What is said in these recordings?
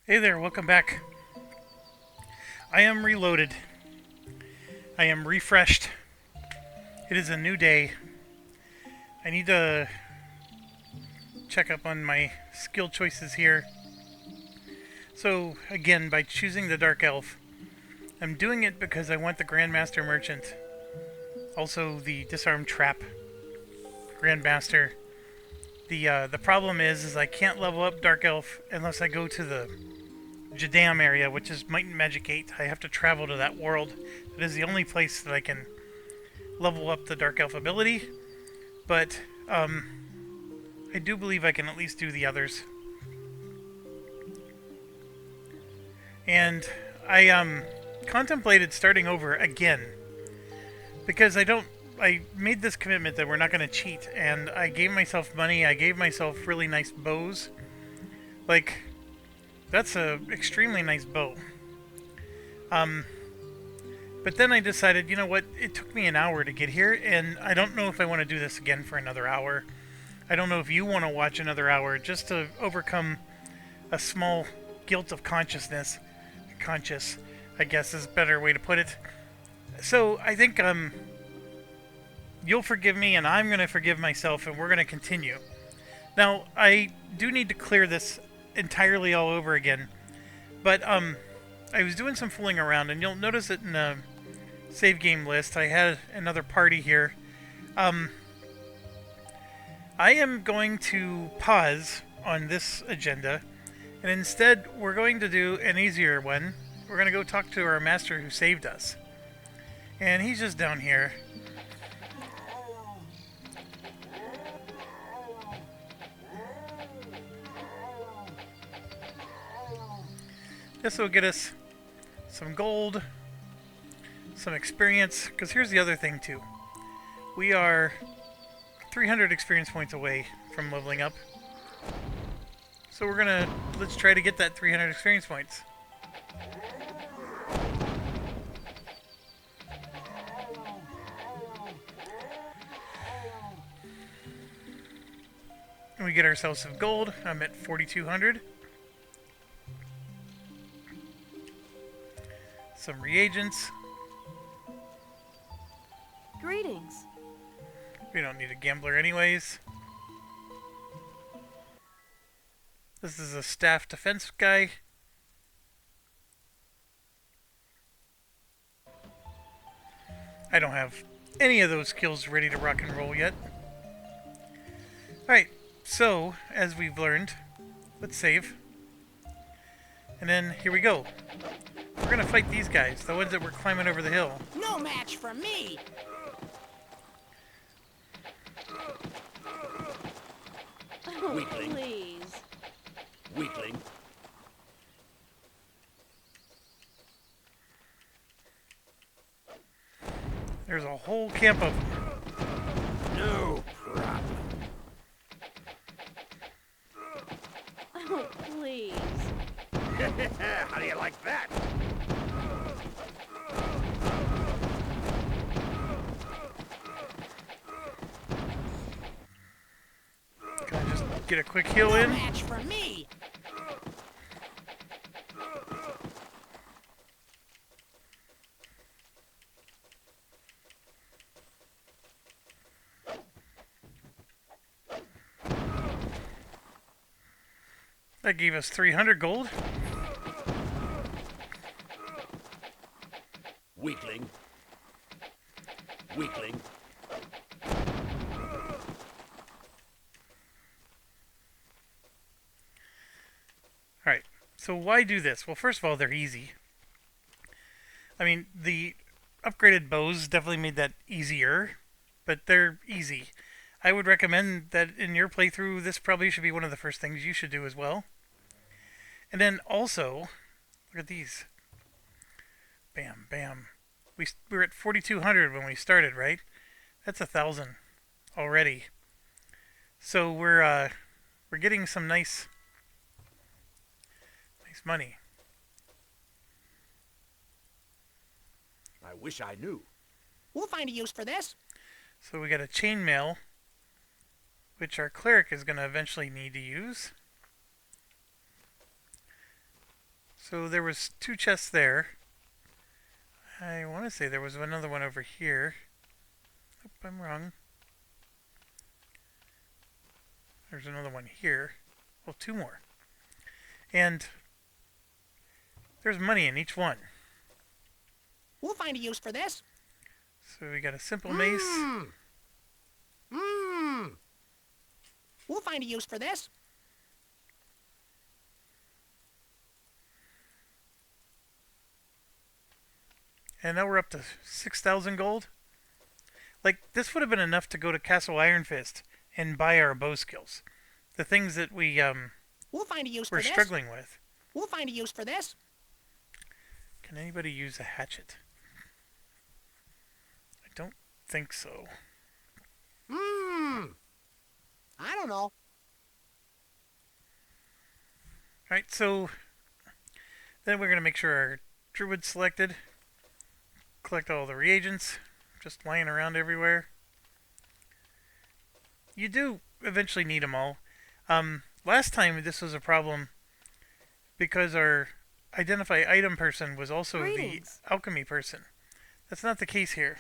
Hey there, welcome back. I am reloaded. I am refreshed. It is a new day. I need to check up on my skill choices here. So, again, by choosing the Dark Elf, I'm doing it because I want the Grandmaster Merchant. Also, the Disarm Trap Grandmaster. The problem is I can't level up Dark Elf unless I go to the Jadam area, which is Might and Magic 8. I have to travel to that world. It is the only place that I can level up the Dark Elf ability, but I do believe I can at least do the others. And I contemplated starting over again because I made this commitment that we're not going to cheat, and I gave myself money. I gave myself really nice bows. Like, that's a extremely nice bow. But then I decided, you know what? It took me an hour to get here, and I don't know if I want to do this again for another hour. I don't know if you want to watch another hour just to overcome a small guilt of consciousness. Conscious, I guess, is a better way to put it. So I think you'll forgive me, and I'm going to forgive myself, and we're going to continue. Now, I do need to clear this entirely all over again, but I was doing some fooling around, and you'll notice it in the save game list. I had another party here. I am going to pause on this agenda, and instead we're going to do an easier one. We're going to go talk to our master who saved us. And he's just down here. This will get us some gold, some experience, because here's the other thing too. We are 300 experience points away from leveling up. So let's try to get that 300 experience points. And we get ourselves some gold. I'm at 4,200. Some reagents. Greetings. We don't need a gambler anyways. This is a staff defense guy. I don't have any of those skills ready to rock and roll yet. Alright, so, as we've learned, let's save. And then, here we go. We're gonna fight these guys, the ones that were climbing over the hill. No match for me! Oh, Weakling. please. Weakling. There's a whole camp of them. No problem. Oh, please. How do you like that? Can I just get a quick heal No in? match for me! That gave us 300 gold. Weakling. Weakling. Alright, so why do this? Well, first of all, they're easy. I mean, the upgraded bows definitely made that easier, but they're easy. I would recommend that in your playthrough, this probably should be one of the first things you should do as well. And then also, look at these. Bam, bam. We were at 4,200 when we started, right? That's 1,000 already. So we're getting some nice money. I wish I knew. We'll find a use for this. So we got a chainmail, which our cleric is going to eventually need to use. So there was 2 chests there. I want to say there was another one over here. Nope, I'm wrong. There's another one here. Well, 2 more. And there's money in each one. We'll find a use for this. So we got a simple mace. We'll find a use for this. And now we're up to 6,000 gold. Like, this would have been enough to go to Castle Iron Fist and buy our bow skills. The things that we We'll find a use were for this. struggling with. We'll find a use for this. Can anybody use a hatchet? I don't think so. I don't know. Alright, so then we're going to make sure our druid's selected. Collect all the reagents, just lying around everywhere. You do eventually need them all. Last time this was a problem because our identify item person was also Greetings. the alchemy person. That's not the case here.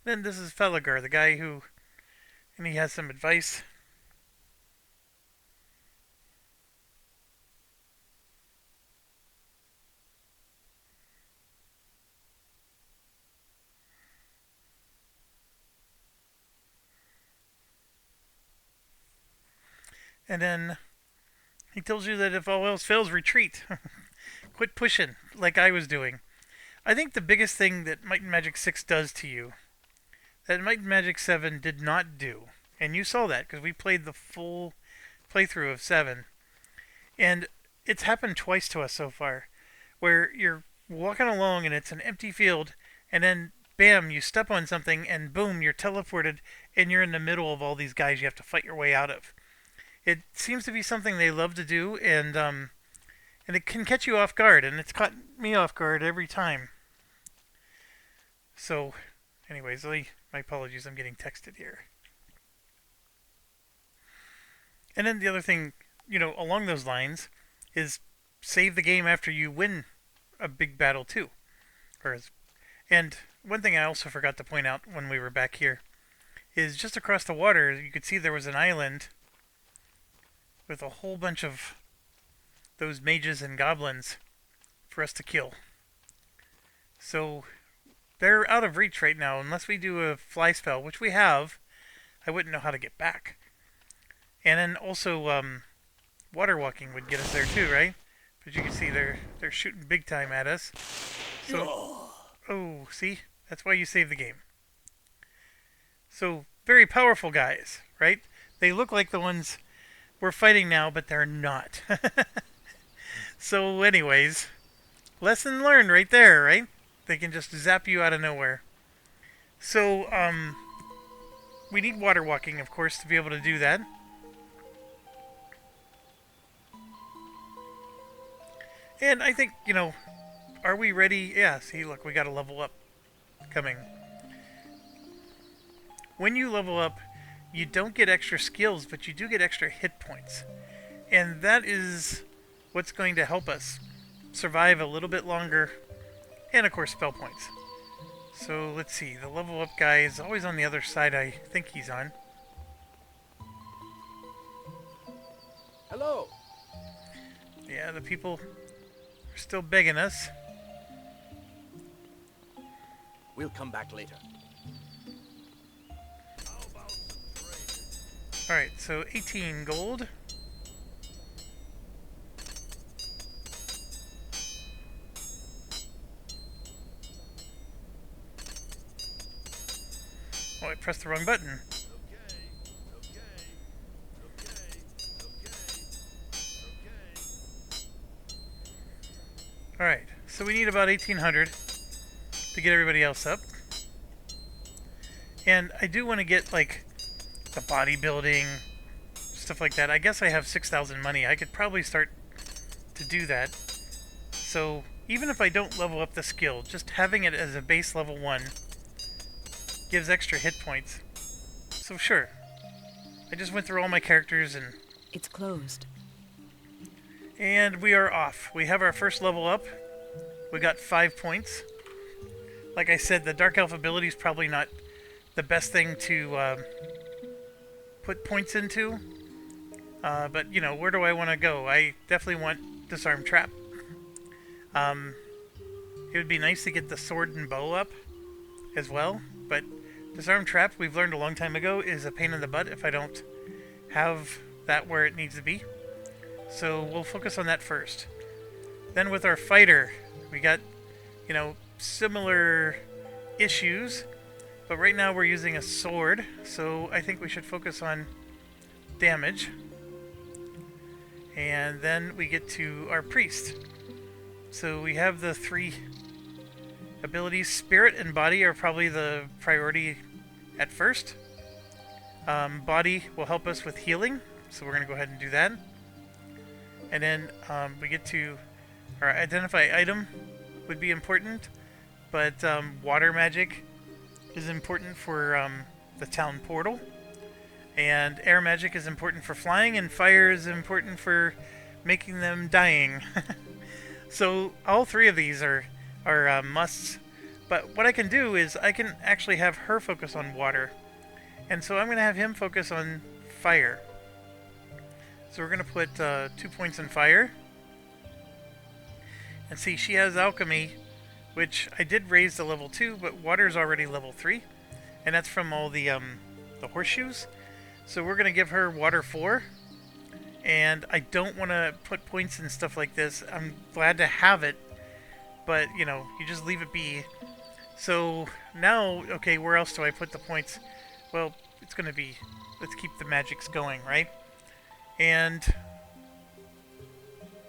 Then this is Feligar, the guy who, and he has some advice. And then he tells you that if all else fails, retreat. Quit pushing, like I was doing. I think the biggest thing that Might and Magic 6 does to you, that Might and Magic 7 did not do, and you saw that because we played the full playthrough of 7, and it's happened twice to us so far, where you're walking along and it's an empty field, and then bam, you step on something, and boom, you're teleported, and you're in the middle of all these guys you have to fight your way out of. It seems to be something they love to do, and it can catch you off guard, and it's caught me off guard every time. So, anyways, my apologies, I'm getting texted here. And then the other thing, along those lines, is save the game after you win a big battle too. And one thing I also forgot to point out when we were back here is just across the water, you could see there was an island with a whole bunch of those mages and goblins for us to kill. So they're out of reach right now. Unless we do a fly spell, which we have, I wouldn't know how to get back. And then also water walking would get us there too, right? But you can see they're shooting big time at us. So, oh, see? That's why you save the game. So, very powerful guys, right? They look like the ones we're fighting now, but they're not. So anyways, lesson learned right there, right? They can just zap you out of nowhere. So, we need water walking, of course, to be able to do that. And I think, are we ready? Yeah, see, look, we got a level up coming. When you level up, you don't get extra skills, but you do get extra hit points. And that is what's going to help us survive a little bit longer. And, of course, spell points. So, let's see. The level up guy is always on the other side I think he's on. Hello. Yeah, the people are still begging us. We'll come back later. Alright, so 18 gold. Oh, I pressed the wrong button. Alright, so we need about 1,800 to get everybody else up. And I do want to get, like, the bodybuilding, stuff like that. I guess I have 6,000 money. I could probably start to do that. So, even if I don't level up the skill, just having it as a base level 1 gives extra hit points. So sure, I just went through all my characters It's closed. and we are off. We have our first level up. We got 5 points. Like I said, the Dark Elf ability is probably not the best thing to put points into. But, you know, where do I want to go? I definitely want Disarm Trap. It would be nice to get the sword and bow up as well. But Disarm Trap, we've learned a long time ago, is a pain in the butt if I don't have that where it needs to be. So we'll focus on that first. Then with our fighter, we got, you know, similar issues. But right now we're using a sword, so I think we should focus on damage. And then we get to our priest. So we have the 3 abilities. Spirit and body are probably the priority at first. Body will help us with healing, so we're going to go ahead and do that. And then we get to our identify item would be important, but water magic is important for the town portal. And air magic is important for flying, and fire is important for making them dying. So all 3 of these are musts. But what I can do is I can actually have her focus on water. And so I'm going to have him focus on fire. So we're going to put 2 points in fire. And see, she has alchemy, which I did raise to level 2, but water is already level 3. And that's from all the horseshoes. So we're going to give her water 4. And I don't want to put points in stuff like this. I'm glad to have it. But, you know, you just leave it be. So now, okay, where else do I put the points? Well, it's going to be, let's keep the magics going, right? And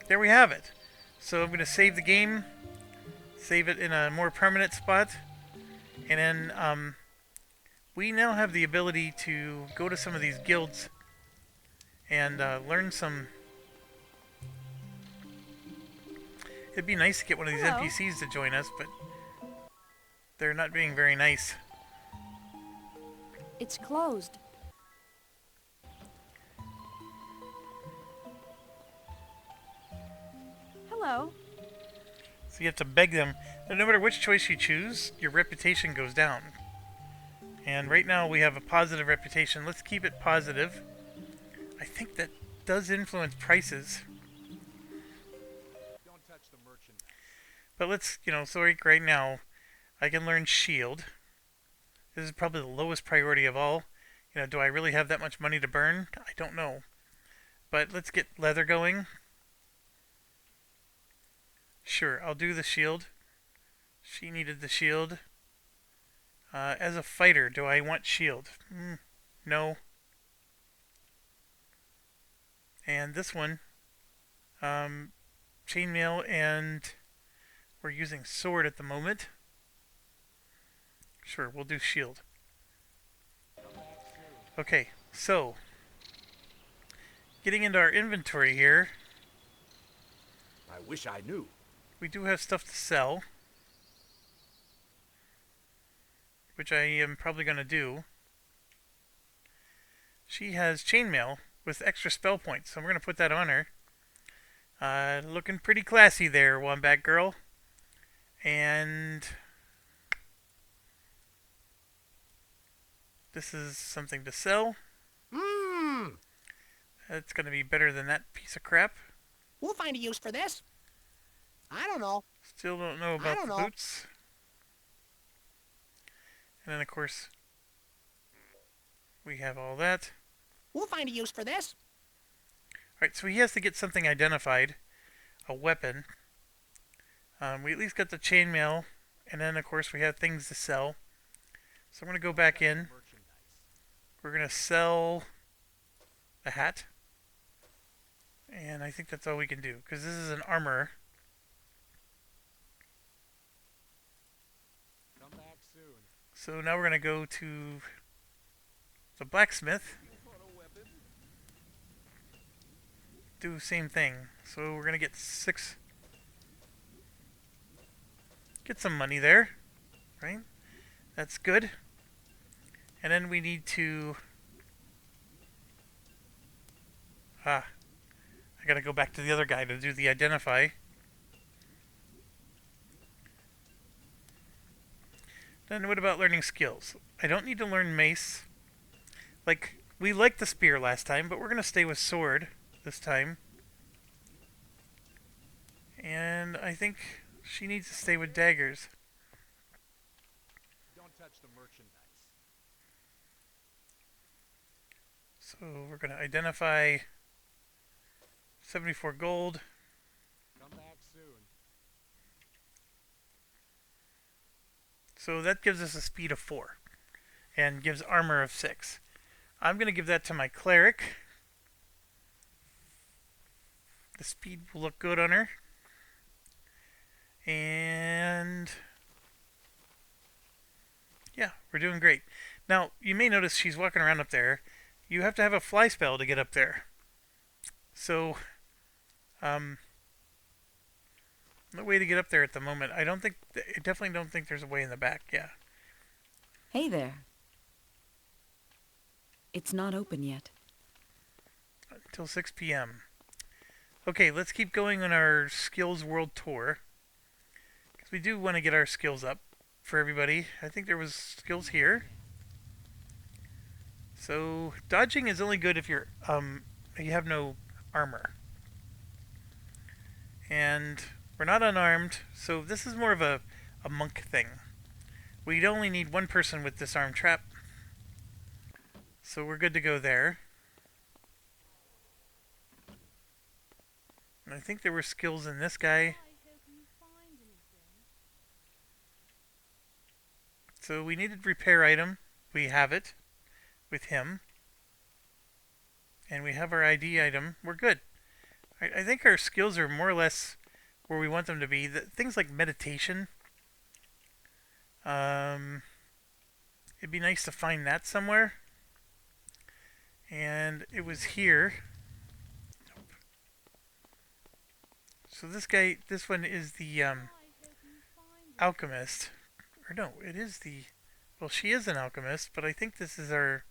there we have it. So I'm going to save the game. Save it in a more permanent spot. And then we now have the ability to go to some of these guilds and learn some. It'd be nice to get one of these Hello. NPCs to join us, but they're not being very nice. It's closed. Hello. So you have to beg them. No matter which choice you choose, your reputation goes down. And right now we have a positive reputation. Let's keep it positive. I think that does influence prices. Don't touch the merchandise. But let's, you know, so right now I can learn shield. This is probably the lowest priority of all. You know, do I really have that much money to burn? I don't know. But let's get leather going. Sure, I'll do the shield. She needed the shield. As a fighter, do I want shield? No. And this one, chainmail, and we're using sword at the moment. Sure, we'll do shield. Okay, so getting into our inventory here, I wish I knew. we do have stuff to sell, which I am probably going to do. She has chainmail with extra spell points, so I'm going to put that on her. Looking pretty classy there, Wombat Girl. And this is something to sell. That's going to be better than that piece of crap. We'll find a use for this. I don't know. Still don't know about the boots. And then, of course, we have all that. We'll find a use for this. Alright, so he has to get something identified. A weapon. We at least got the chainmail. And then, of course, we have things to sell. So I'm going to go back in. We're going to sell a hat. And I think that's all we can do. Because this is an armor. Come back soon. So now we're going to go to the blacksmith. Do the same thing. So we're going to get get some money there. Right? That's good. And then we need to I gotta go back to the other guy to do the identify. Then what about learning skills? I don't need to learn mace. Like, we liked the spear last time, but we're gonna stay with sword this time. And I think she needs to stay with daggers. Don't touch the merchandise. So we're gonna identify 74 gold. Come back soon. So that gives us a speed of 4 and gives armor of 6. I'm going to give that to my cleric. The speed will look good on her. And yeah, we're doing great. Now, you may notice she's walking around up there. You have to have a fly spell to get up there. So, no way to get up there at the moment. I definitely don't think there's a way in the back. Yeah. Hey there. It's not open yet. Until 6 p.m. Okay, let's keep going on our skills world tour. Because we do want to get our skills up for everybody. I think there was skills here. So, dodging is only good if you have no armor. And we're not unarmed, so this is more of a monk thing. We'd only need one person with disarm trap. So we're good to go there. And I think there were skills in this guy. So we needed repair item. We have it with him. And we have our ID item. We're good. I think our skills are more or less where we want them to be. Things like meditation. It'd be nice to find that somewhere. And it was here. Nope. So this one is the alchemist. Or no, it is the... Well, she is an alchemist, but I think this is our...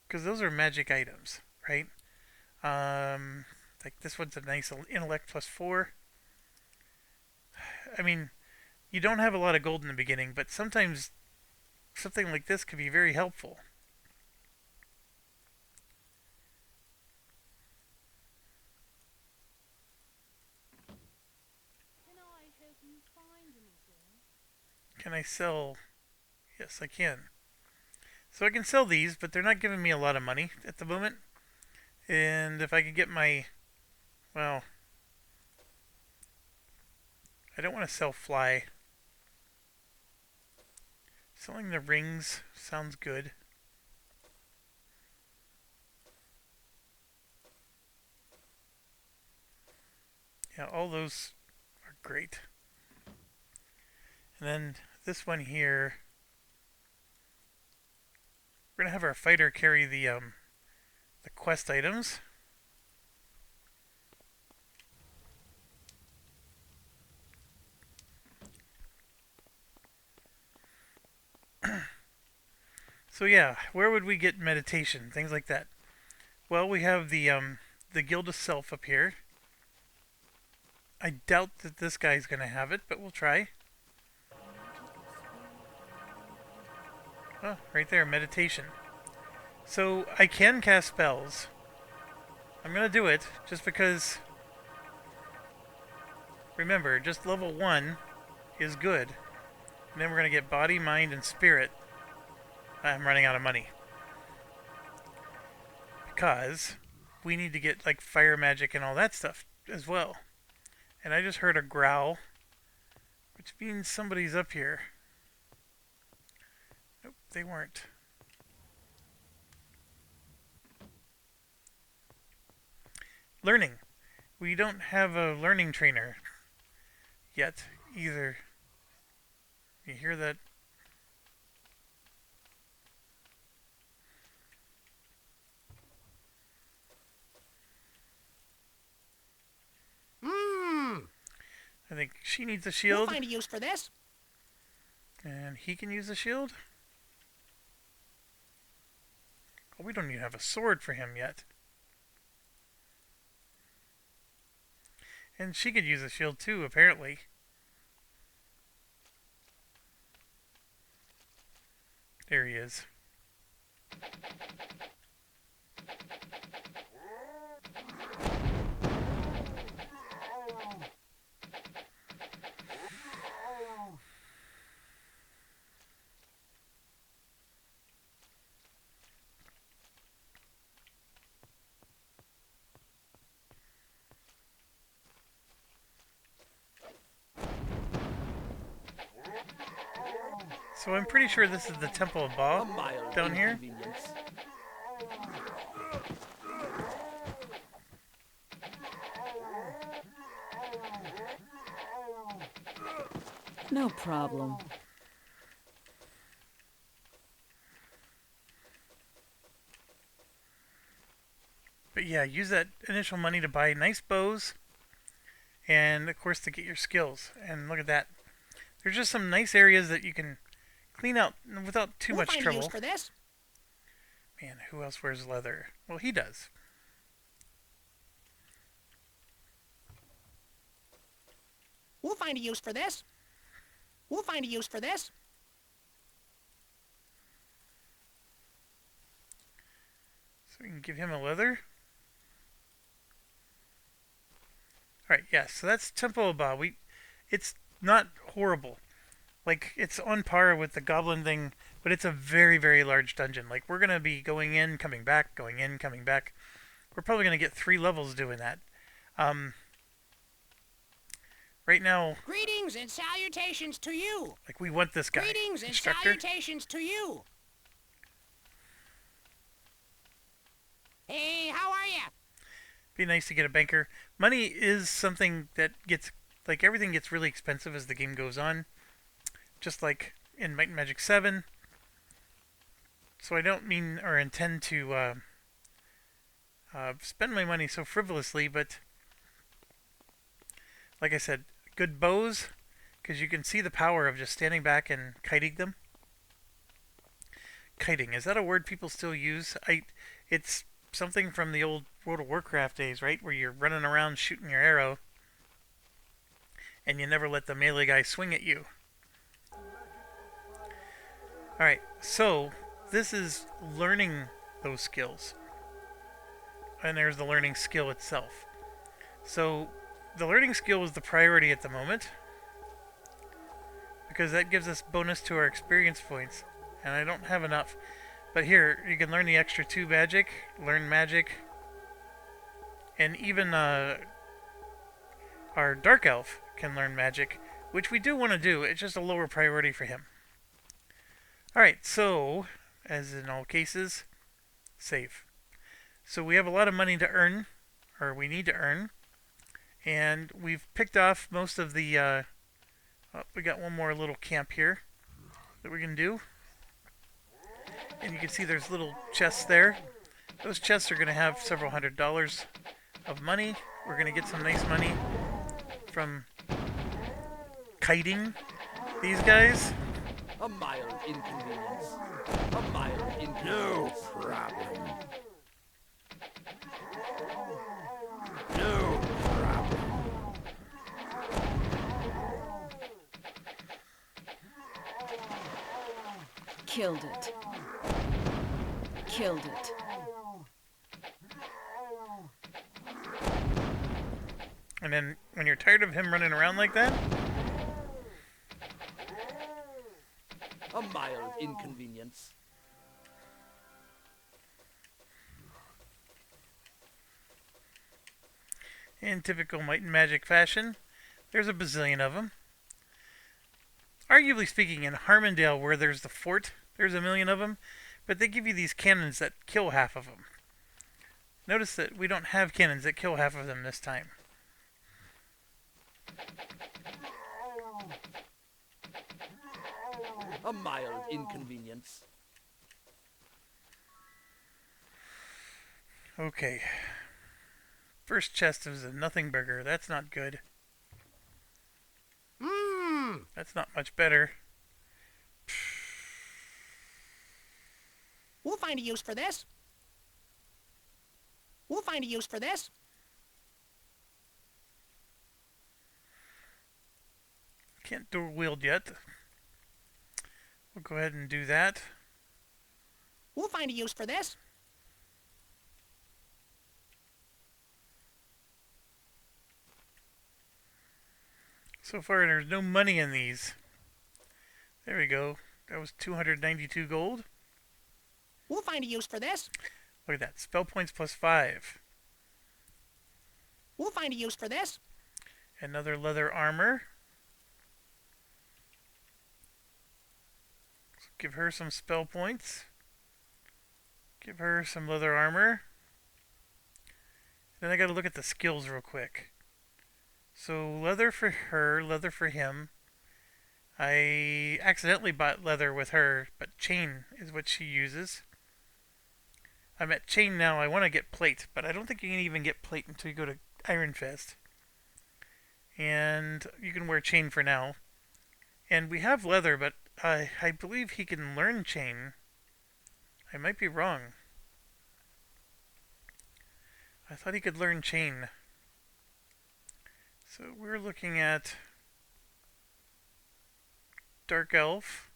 Because those are magic items, right? Like this one's a nice intellect +4. I mean, you don't have a lot of gold in the beginning, but sometimes something like this could be very helpful. Can I sell? Yes, I can. So I can sell these, but they're not giving me a lot of money at the moment. And if I could get my... Well... I don't want to sell fly. Selling the rings sounds good. Yeah, all those are great. And then this one here, we're gonna have our fighter carry the quest items. So yeah, where would we get meditation? Things like that. Well, we have the Guild of Self up here. I doubt that this guy's gonna have it, but we'll try. Oh, right there, meditation. So I can cast spells. I'm gonna do it just because. Remember, just level 1 is good. And then we're gonna get body, mind, and spirit. I'm running out of money. Because we need to get like fire magic and all that stuff as well. And I just heard a growl, which means somebody's up here. Nope, they weren't. Learning. We don't have a learning trainer yet either. You hear that? I think she needs a We'll shield. find a use for this. And he can use a shield. Oh, we don't even have a sword for him yet. And she could use a shield too, apparently. There he is. So I'm pretty sure this is the Temple of A Ba mild down here. inconvenience. No problem. But yeah, use that initial money to buy nice bows and, of course, to get your skills. And look at that. There's just some nice areas that you can clean out without too We'll much find a trouble. use for this. Man, who else wears leather? Well, he does. We'll find a use for this. We'll find a use for this. So we can give him a leather. Alright, yeah, so that's Temple of Ba. It's not horrible. Like, it's on par with the Goblin thing, but it's a very, very large dungeon. Like, we're going to be going in, coming back, going in, coming back. We're probably going to get 3 levels doing that. Right now, Greetings and salutations to you. like, we want this guy. Greetings and Instructor. salutations to you. Hey, how are ya? Be nice to get a banker. Money is something that gets, like, everything gets really expensive as the game goes on. Just like in Might and Magic 7. So I don't mean or intend to spend my money so frivolously, but like I said, good bows, because you can see the power of just standing back and kiting them. Kiting, is that a word people still use? It's something from the old World of Warcraft days, right? Where you're running around shooting your arrow, and you never let the melee guy swing at you. Alright, so this is learning those skills. And there's the learning skill itself. So the learning skill is the priority at the moment, because that gives us bonus to our experience points. And I don't have enough. But here, you can learn the extra 2 magic, learn magic, and even our Dark Elf can learn magic, which we do want to do. It's just a lower priority for him. Alright, so, as in all cases, save. So we have a lot of money to earn, or we need to earn, and we've picked off most of the, oh, we got one more little camp here that we can do. And you can see there's little chests there. Those chests are going to have several $100s of money. We're going to get some nice money from kiting these guys. A mild inconvenience. A mild inconvenience. No problem. No problem. Killed it. Killed it. And then when you're tired of him running around like that, A mild inconvenience. in typical Might and Magic fashion, there's a bazillion of them. Arguably speaking, in Harmondale, where there's the fort, there's a million of them, but they give you these cannons that kill half of them. Notice that we don't have cannons that kill half of them this time. A mild inconvenience. Okay. First chest is a nothing burger. That's not good. Mmm. That's not much better. We'll find a use for this. We'll find a use for this. Can't dual wield yet. We'll go ahead and do that. We'll find a use for this. So far, there's no money in these. There we go. That was 292 gold. We'll find a use for this. Look at that. Spell points plus 5. We'll find a use for this. Another leather armor. So give her some spell points. Give her some leather armor. Then I gotta look at the skills real quick. So leather for her, leather for him. I accidentally bought leather with her, but chain is what she uses. I'm at chain now. I want to get plate, but I don't think you can even get plate until you go to Iron Fist. And you can wear chain for now. And we have leather, but I believe he can learn chain. I might be wrong. I thought he could learn chain. So we're looking at Dark Elf.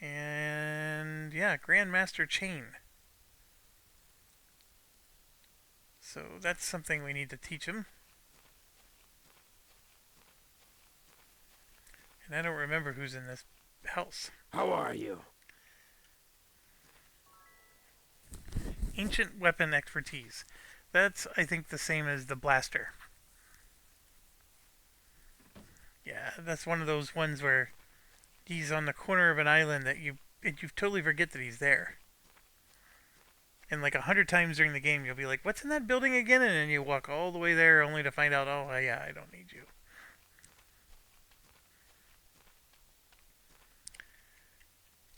And yeah, Grandmaster Chain. So that's something we need to teach him. And I don't remember who's in this house. How are you? Ancient weapon expertise. That's, I think, the same as the blaster. Yeah, that's one of those ones where he's on the corner of an island that you totally forget that he's there. And like 100 times during the game, you'll be like, "What's in that building again?" And then you walk all the way there, only to find out, "Oh yeah, I don't need you."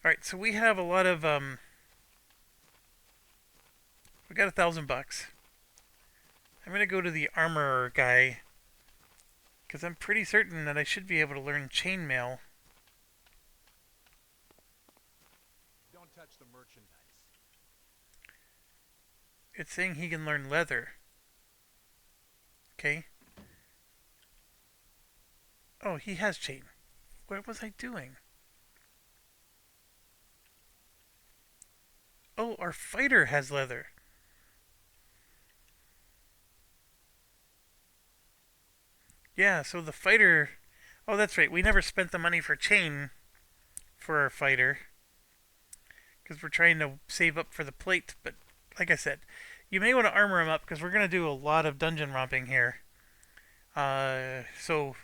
All right, so we have a lot of we got $1,000. I'm gonna go to the armorer guy because I'm pretty certain that I should be able to learn chainmail. Don't touch the merchandise. It's saying he can learn leather. Okay. Oh, he has chain. What was I doing? Oh, our fighter has leather. Yeah, so the fighter... Oh, that's right. We never spent the money for chain for our fighter. Because we're trying to save up for the plate. But, like I said, you may want to armor him up because we're going to do a lot of dungeon romping here. So,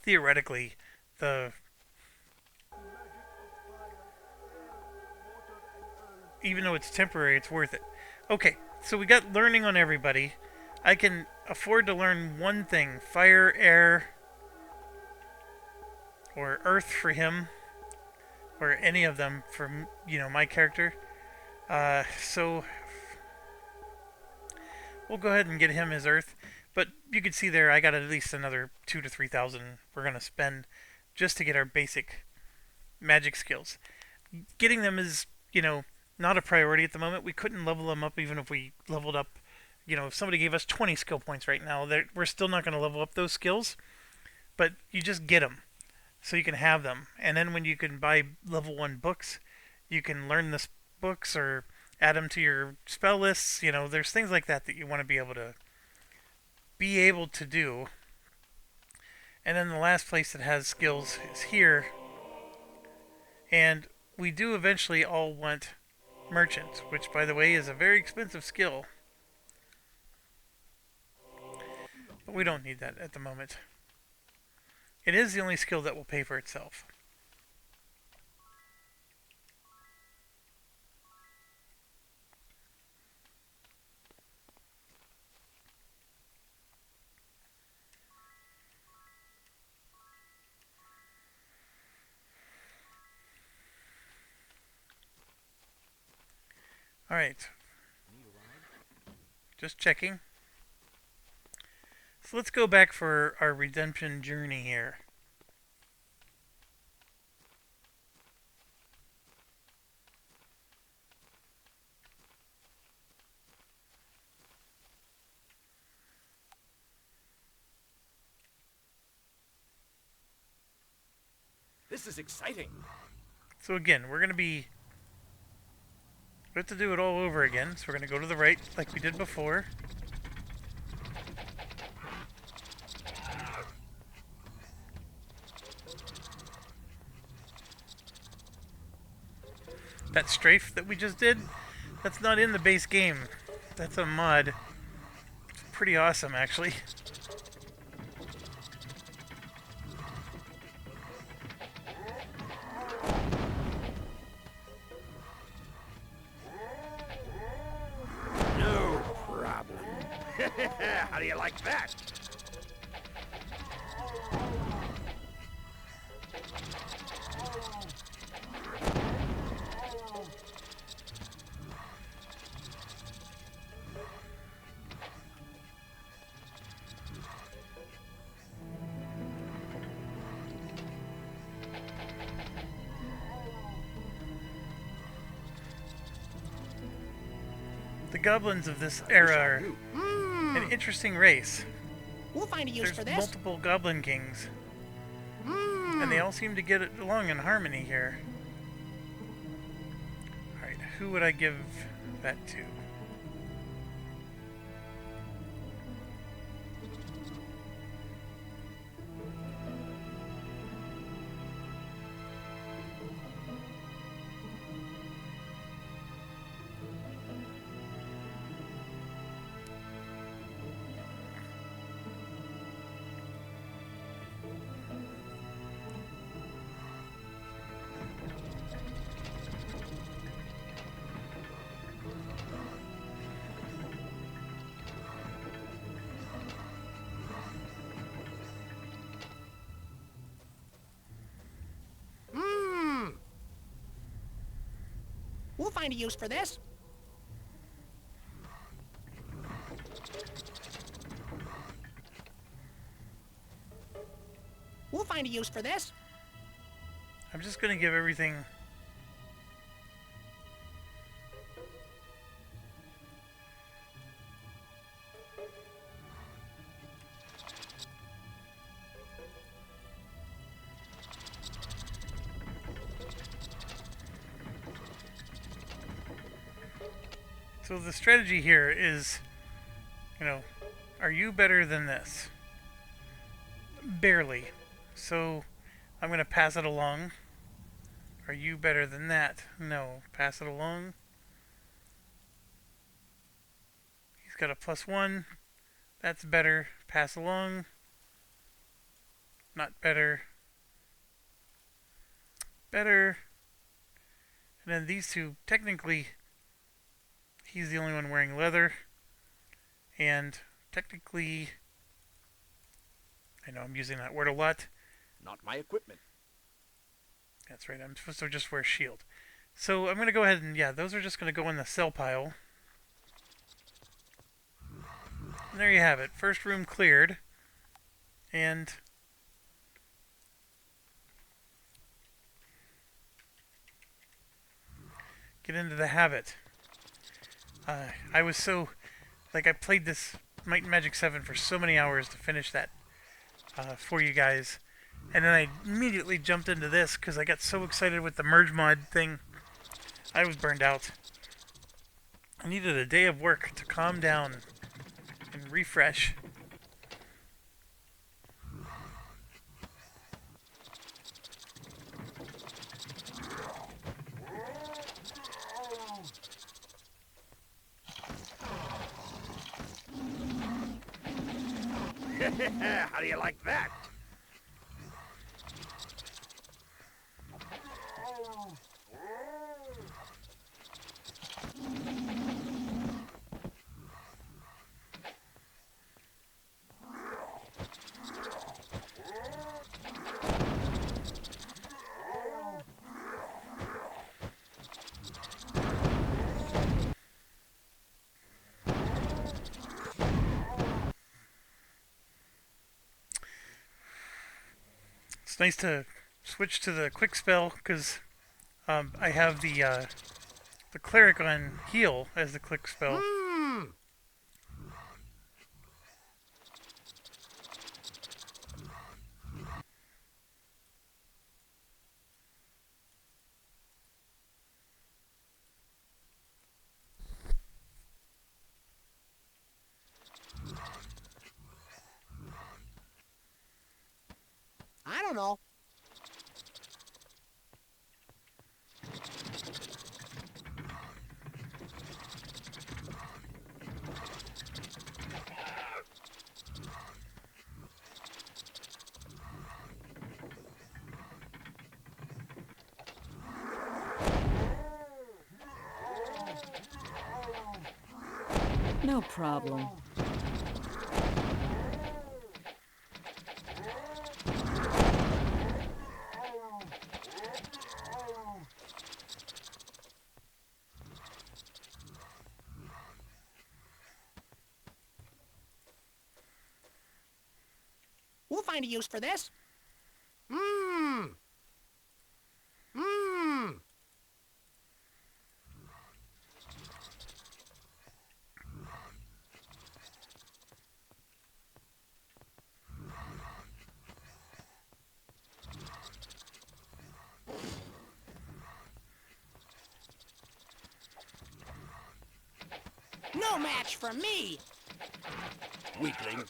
theoretically, even though it's temporary, it's worth it. Okay, so we got learning on everybody. I can afford to learn one thing. Fire, air, or earth for him. Or any of them for, my character. So we'll go ahead and get him his earth. But you can see there, I got at least another 2,000 to 3,000 we're going to spend just to get our basic magic skills. Getting them is, not a priority at the moment. We couldn't level them up even if we leveled up. If somebody gave us 20 skill points right now, we're still not going to level up those skills. But you just get them so you can have them. And then when you can buy level 1 books, you can learn the books or add them to your spell lists. There's things like that you want to be able to do. And then the last place that has skills is here. And we do eventually all want merchant, which by the way is a very expensive skill. But we don't need that at the moment. It is the only skill that will pay for itself. Alright. Just checking. So let's go back for our redemption journey here. This is exciting. So again, we have to do it all over again. So we're going to go to the right like we did before. That strafe that we just did, that's not in the base game. That's a mod. It's pretty awesome, actually. No problem. How do you like that? The goblins of this era are Mmm. an interesting race. We'll find a use There's for this. multiple goblin kings, Mmm. and they all seem to get along in harmony here. Alright, who would I give that to? Mmm. We'll find a use for this. We'll find a use for this. I'm just gonna give everything... So the strategy here is, are you better than this? Barely. So I'm going to pass it along. Are you better than that? No. Pass it along. He's got a +1. That's better. Pass along. Not better. Better. And then these two, technically, he's the only one wearing leather. And technically, I know I'm using that word a lot. Not my equipment. That's right, I'm supposed to just wear a shield. So I'm going to go ahead and, yeah, those are just going to go in the sell pile. And there you have it. First room cleared. And get into the habit. I was so... Like, I played this Might and Magic 7 for so many hours to finish that for you guys. And then I immediately jumped into this because I got so excited with the merge mod thing. I was burned out. I needed a day of work to calm down and refresh. How do you like that? It's nice to switch to the quick spell because I have the cleric on heal as the quick spell. Mmm. don't know. No problem. We'll find a use for this. Mmm. Mmm. No match for me. Weakling.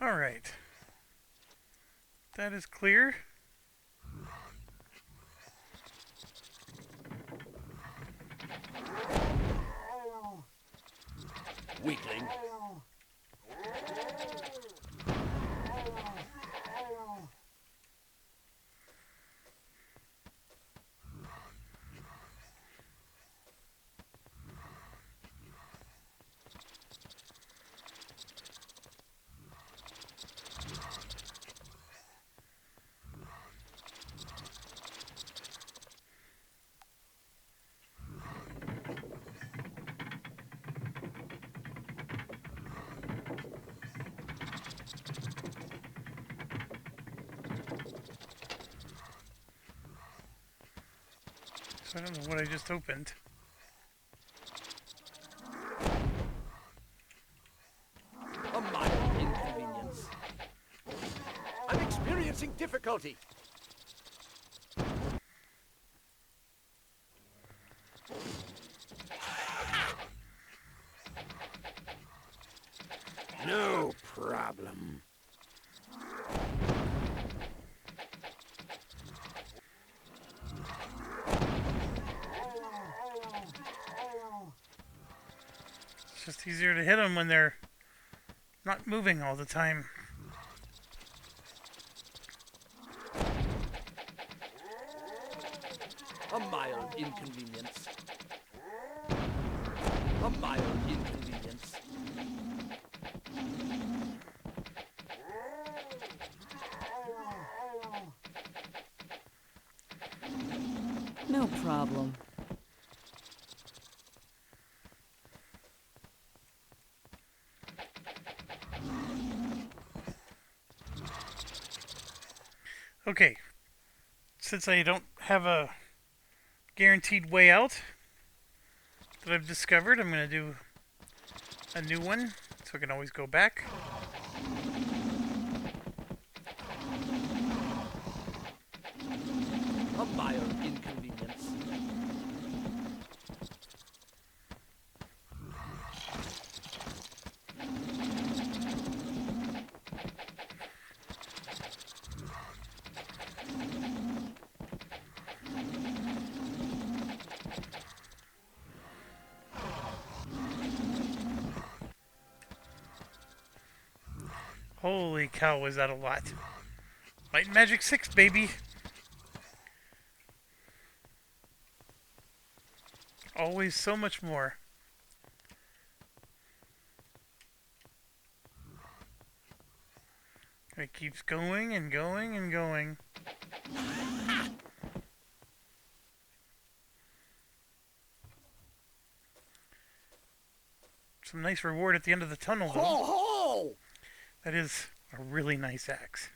All right. That is clear. Weakling. So I don't know what I just opened. A mild inconvenience. I'm experiencing difficulty. No problem. It's just easier to hit them when they're not moving all the time. A mild inconvenience. A mild inconvenience. No problem. Okay. Since I don't have a guaranteed way out that I've discovered, I'm going to do a new one so I can always go back. A mild inconvenience. Holy cow, was that a lot. Light and Magic 6, baby. Always so much more. It keeps going and going and going. Some nice reward at the end of the tunnel, though. Ho ho! That is a really nice axe.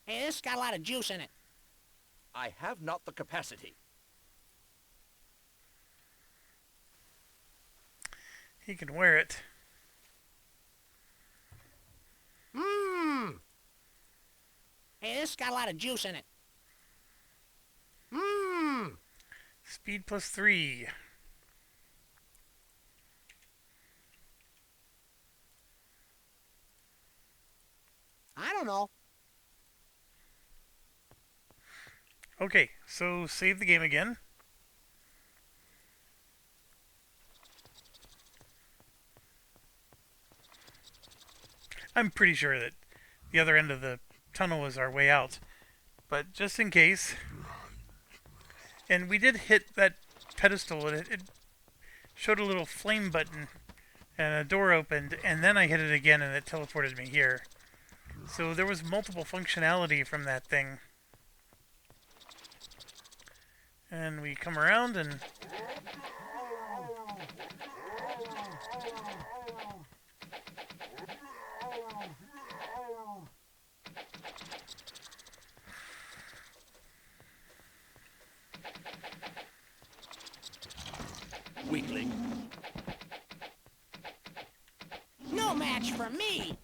Hey, this got a lot of juice in it. I have not the capacity. He can wear it. Mmm. Hey, this got a lot of juice in it. Mmm. Speed plus 3. don't know. Okay, so save the game again. I'm pretty sure that the other end of the tunnel is our way out. But just in case. And we did hit that pedestal, and it showed a little flame button, and a door opened, and then I hit it again, and it teleported me here. So there was multiple functionality from that thing. And we come around, and Weakling. No match for me.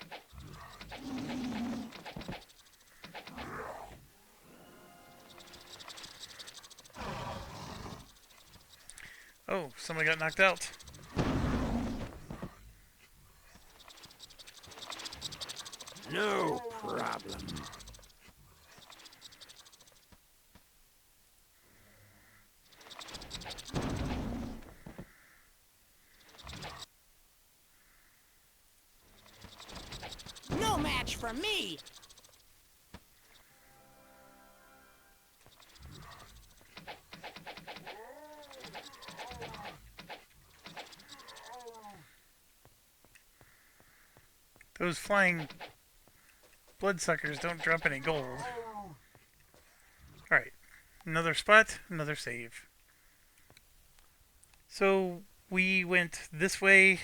oh, somebody got knocked out. No problem. No match for me. Those flying bloodsuckers don't drop any gold. Alright, another spot, another save. So we went this way,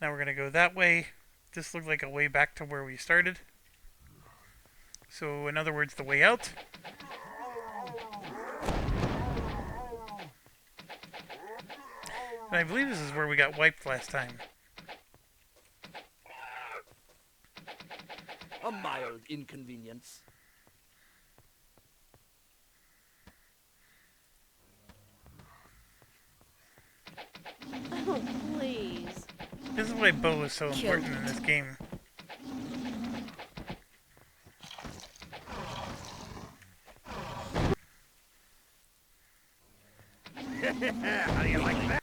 now we're going to go that way. This looked like a way back to where we started. So in other words, the way out. And I believe this is where we got wiped last time. A mild inconvenience. Oh, please. This is why bow is so important in this game. How do you like that?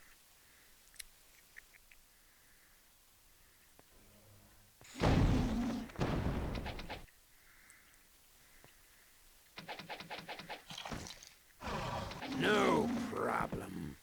No problem.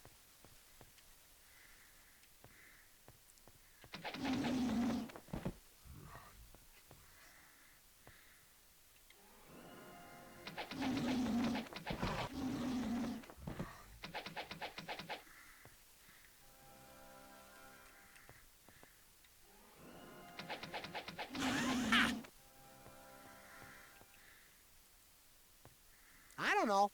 I don't know.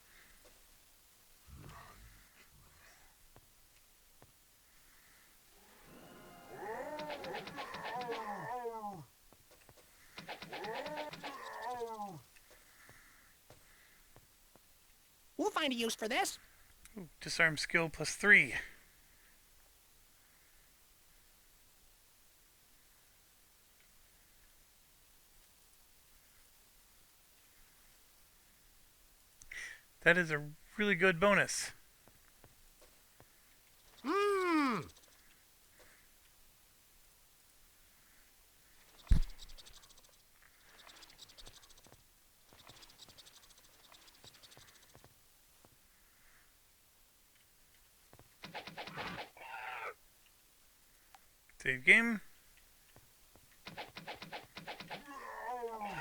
We'll find a use for this. Ooh, disarm skill +3. That is a really good bonus. Mmm. Save game.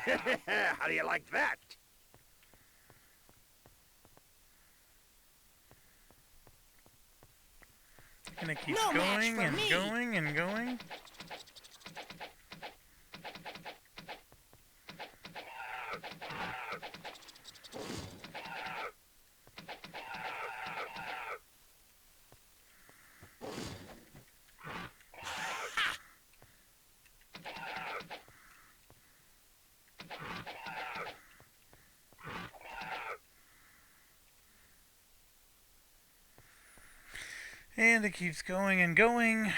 How do you like that? And it keeps No match going for and me. going and going. And it keeps going and going.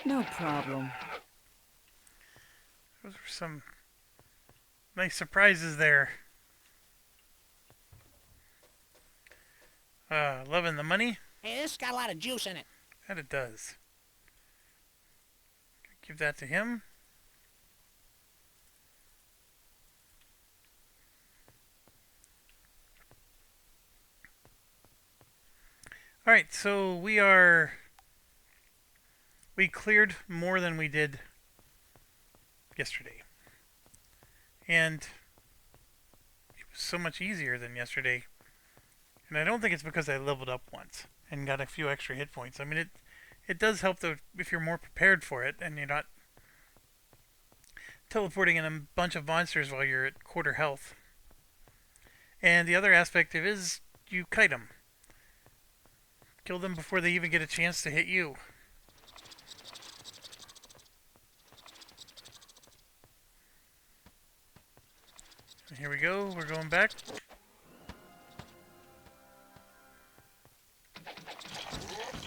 No problem. Those were some nice surprises there. Loving the money? Hey, this got a lot of juice in it. That it does. Give that to him. Alright, so we cleared more than we did yesterday. And it was so much easier than yesterday. And I don't think it's because I leveled up once and got a few extra hit points. I mean, it does help though if you're more prepared for it and you're not teleporting in a bunch of monsters while you're at quarter health. And the other aspect of it is you kite them. Kill them before they even get a chance to hit you. And here we go, we're going back.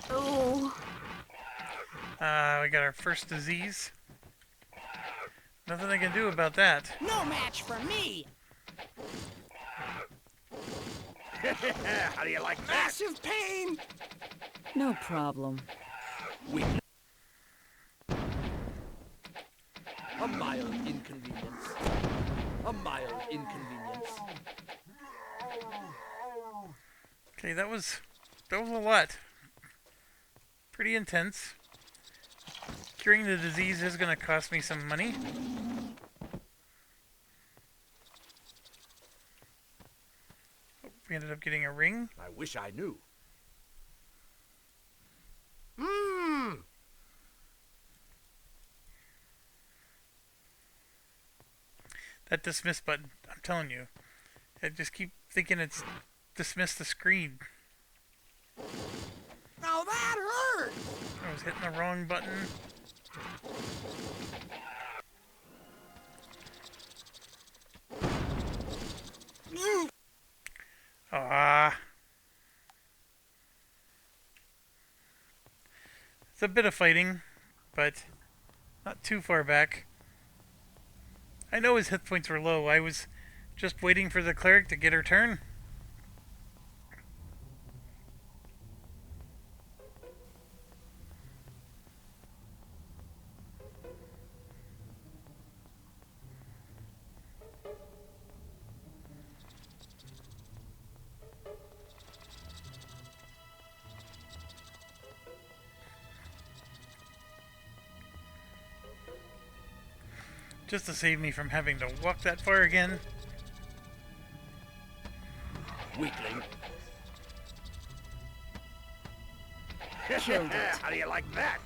Oh. We got our first disease. Nothing I can do about that. No match for me. How do you like that? Massive pain. No problem. A mild inconvenience. A mild inconvenience. Okay, that was a lot. Pretty intense. Curing the disease is going to cost me some money. Oh, we ended up getting a ring. I wish I knew. Mmm. That dismiss button, I'm telling you. I just keep thinking it's dismiss the screen. Now that hurt. I was hitting the wrong button. Ah. It's a bit of fighting, but not too far back. I know his hit points were low. I was just waiting for the cleric to get her turn. Just to save me from having to walk that far again. Weakling. Killed it. How do you like that?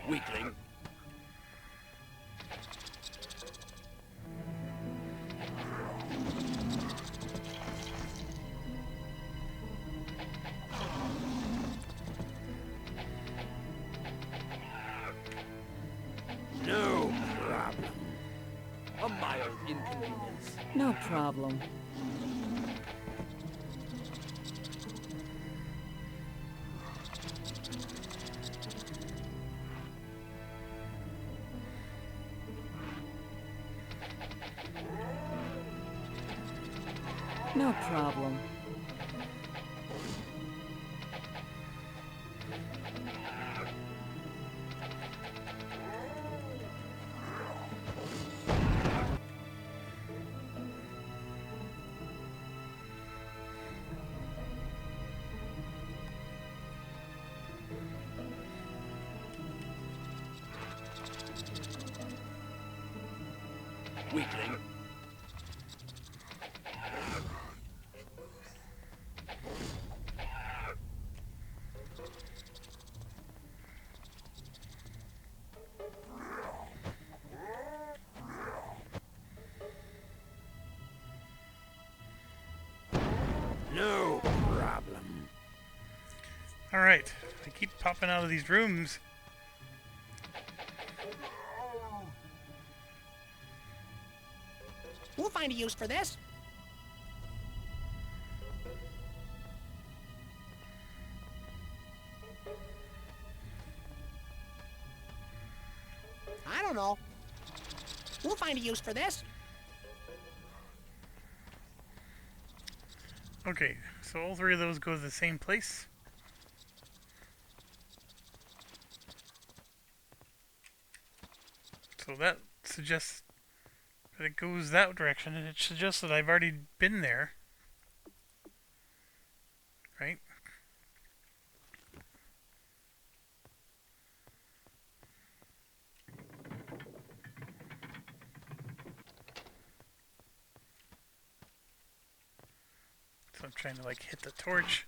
Weakling. No problem. A mild inconvenience. No problem. No problem. Weakling. No problem. Alright, I keep popping out of these rooms. We'll find a use for this. use for this. Okay, so all three of those go to the same place. So that suggests that it goes that direction, and it suggests that I've already been there. Right? So I'm trying to like hit the torch.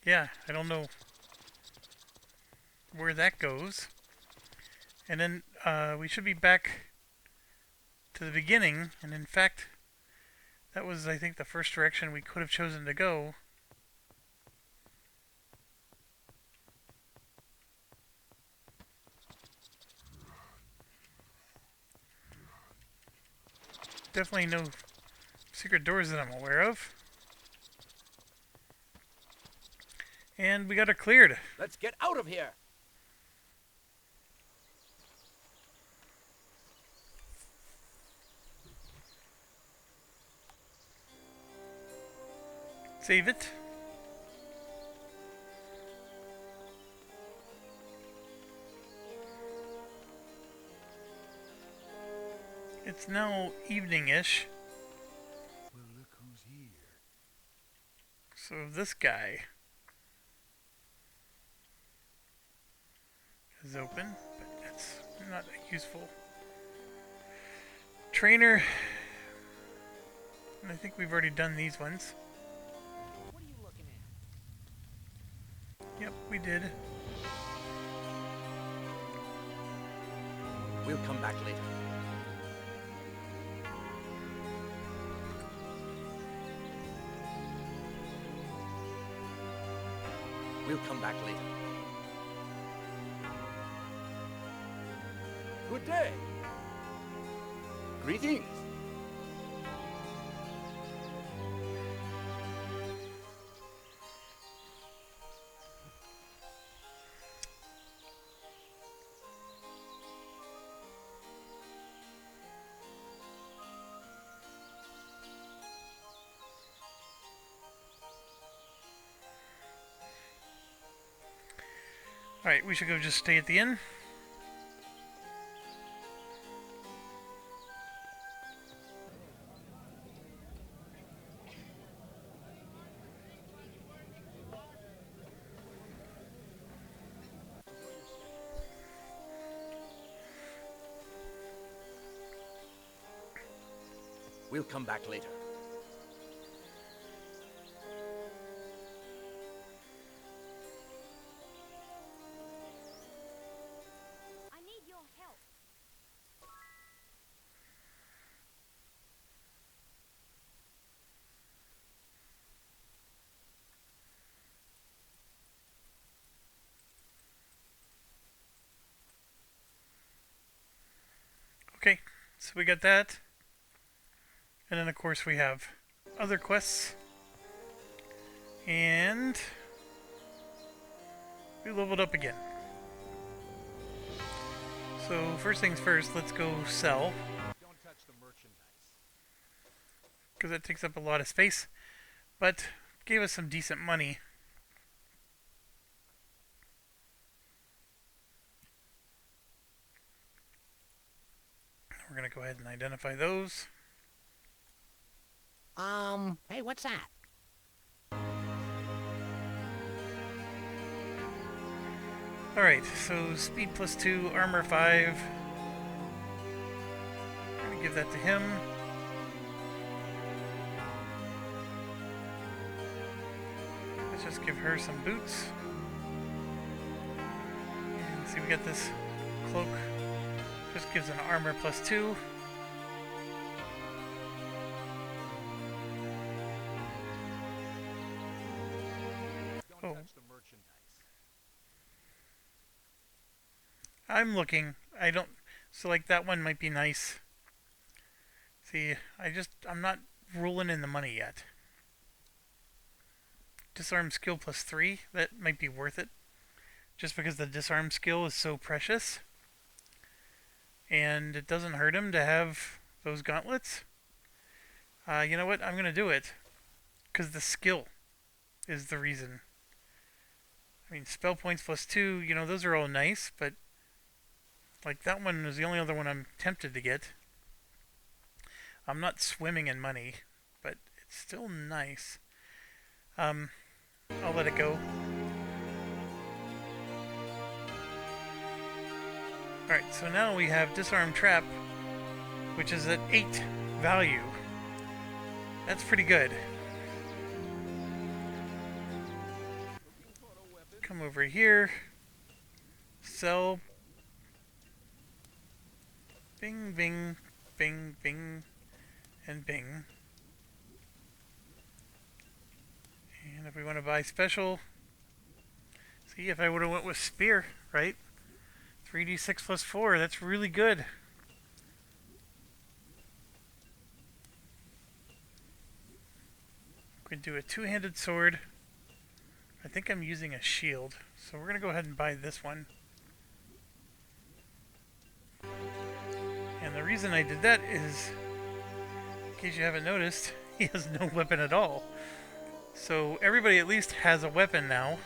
Yeah, I don't know where that goes. And then we should be back to the beginning, and in fact, that was, I think, the first direction we could have chosen to go. Definitely no secret doors that I'm aware of. And we got her cleared. Let's get out of here. Save it. It's now evening-ish. Well, look who's here. So this guy is open, but that's not a useful trainer. And I think we've already done these ones. What are you looking at? Yep, we did. We'll come back later. We'll come back later. Good day. Greetings. Alright, we should go just stay at the inn. We'll come back later. I need your help. Okay, so we got that. And then of course we have other quests. And we leveled up again. So first things first, let's go sell, Don't touch the merchandise. because that takes up a lot of space, but gave us some decent money. We're going to go ahead and identify those. Hey, what's that? Alright, so speed +2, armor 5. I'm gonna give that to him. Let's just give her some boots. And see, we got this cloak. Just gives an armor +2. Don't Oh. touch the merchandise. I'm looking. I don't. So, like, that one might be nice. See, I'm not rolling in the money yet. Disarm skill +3. That might be worth it. Just because the disarm skill is so precious. and it doesn't hurt him to have those gauntlets. You know what? I'm gonna do it because the skill is the reason. I mean, spell points +2. You know, those are all nice, but like that one is the only other one I'm tempted to get. I'm not swimming in money, but it's still nice. I'll let it go. Alright, so now we have Disarm Trap, which is at 8 value. That's pretty good. Come over here. Sell. Bing, bing, bing, bing, and bing. And if we want to buy special, see if I would have went with Spear, right? 3d6 +4, that's really good. We can do a two-handed sword. I think I'm using a shield, so we're going to go ahead and buy this one. And the reason I did that is, in case you haven't noticed, he has no weapon at all. So everybody at least has a weapon now.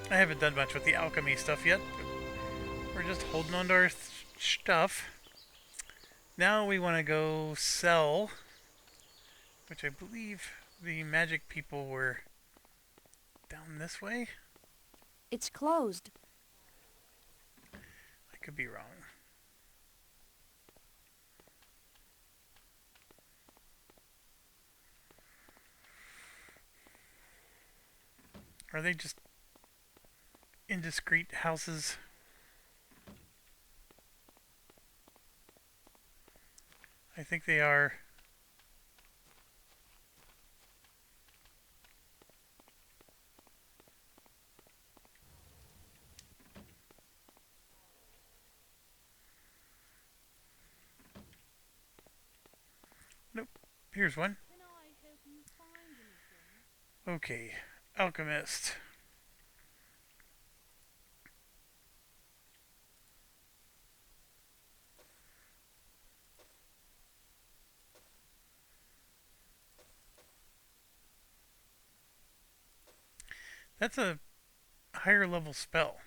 I haven't done much with the alchemy stuff yet, but we're just holding on to our stuff. Now we want to go sell, which I believe the magic people were down this way. It's closed. I could be wrong. Are they just indiscreet houses? I think they are. Nope. Here's one. Can I help you find anything? Okay. Alchemist. That's a higher level spell.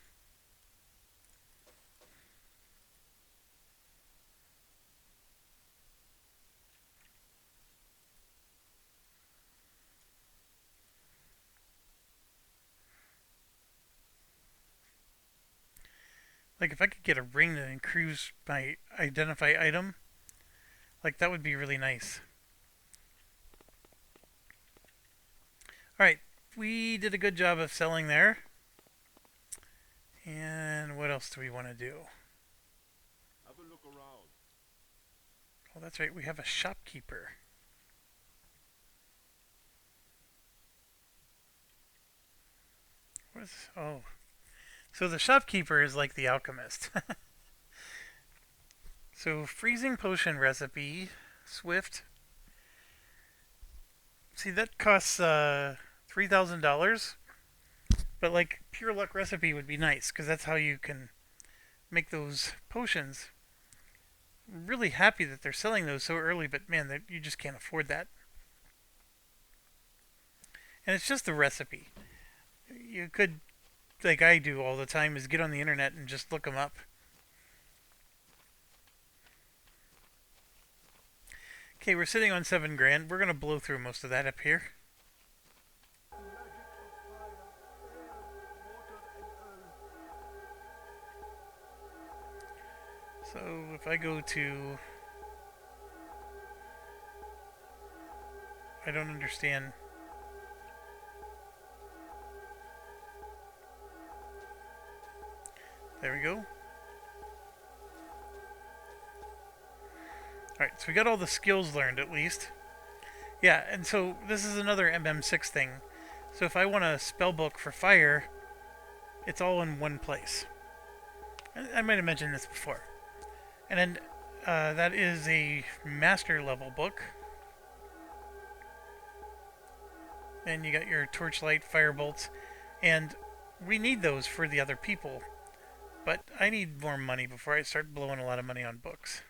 Like if I could get a ring that improves my identify item, like that would be really nice. Alright, we did a good job of selling there. And what else do we want to do? Have a look around. Oh, that's right, we have a shopkeeper. What is, oh. So the shopkeeper is like the alchemist. So freezing potion recipe, Swift. See, that costs $3,000. But like pure luck recipe would be nice because that's how you can make those potions. I'm really happy that they're selling those so early, but man, you just can't afford that. And it's just the recipe. You could, like I do all the time, is get on the internet and just look them up. Okay, we're sitting on 7 grand. We're gonna blow through most of that up here. So if I go to, I don't understand. There we go. Alright, so we got all the skills learned at least. Yeah, and so this is another MM6 thing. So if I want a spell book for fire, it's all in one place. I might have mentioned this before. And then that is a master level book. And you got your torchlight, firebolts. And we need those for the other people. But I need more money before I start blowing a lot of money on books.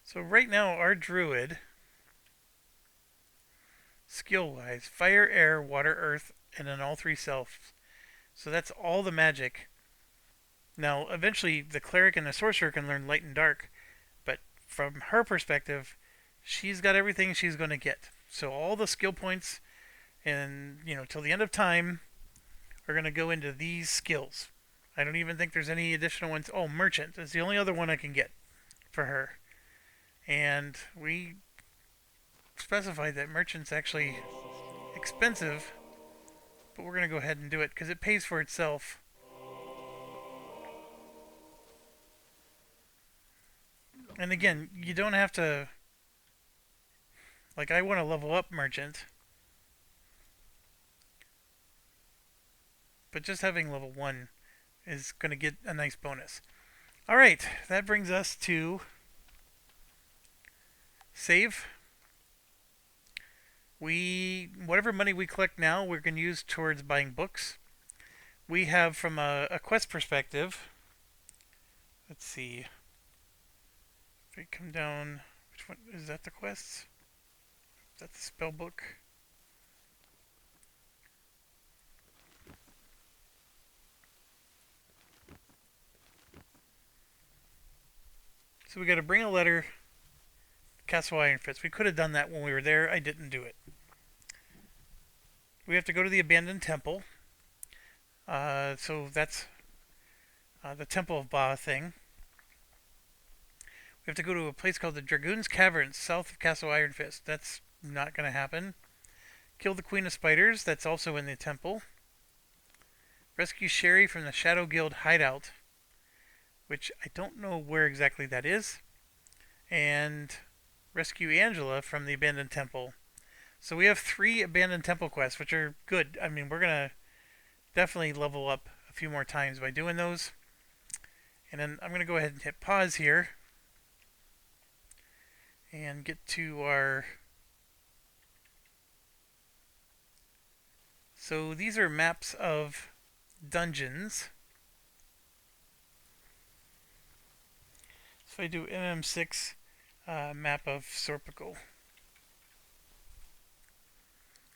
So right now, our druid, skill-wise, fire, air, water, earth, and then all three selves. So that's all the magic. Now, eventually, the cleric and the sorcerer can learn light and dark, but from her perspective, she's got everything she's going to get. So all the skill points, and till the end of time, are going to go into these skills. I don't even think there's any additional ones. Oh, merchant is the only other one I can get for her, and we specified that merchant's actually expensive, but we're going to go ahead and do it because it pays for itself. And again, you don't have to, like, I want to level up merchant, but just having level 1 is going to get a nice bonus. Alright, that brings us to save. Whatever money we collect now, we're going to use towards buying books. We have, from a quest perspective, let's see, if we come down, which one, is that the quests? Is that the spell book? So we got to bring a letter, Castle Iron Fist. We could have done that when we were there. I didn't do it. We have to go to the abandoned temple. So that's the Temple of Ba thing. We have to go to a place called the Dragoon's Caverns, south of Castle Iron Fist. That's not going to happen. Kill the Queen of Spiders. That's also in the temple. Rescue Sherry from the Shadow Guild hideout, which I don't know where exactly that is. And rescue Angela from the abandoned temple. So we have 3 abandoned temple quests, which are good. I mean, we're going to definitely level up a few more times by doing those. And then I'm going to go ahead and hit pause here and get to our... So these are maps of dungeons. So I do MM6 map of Sorpical,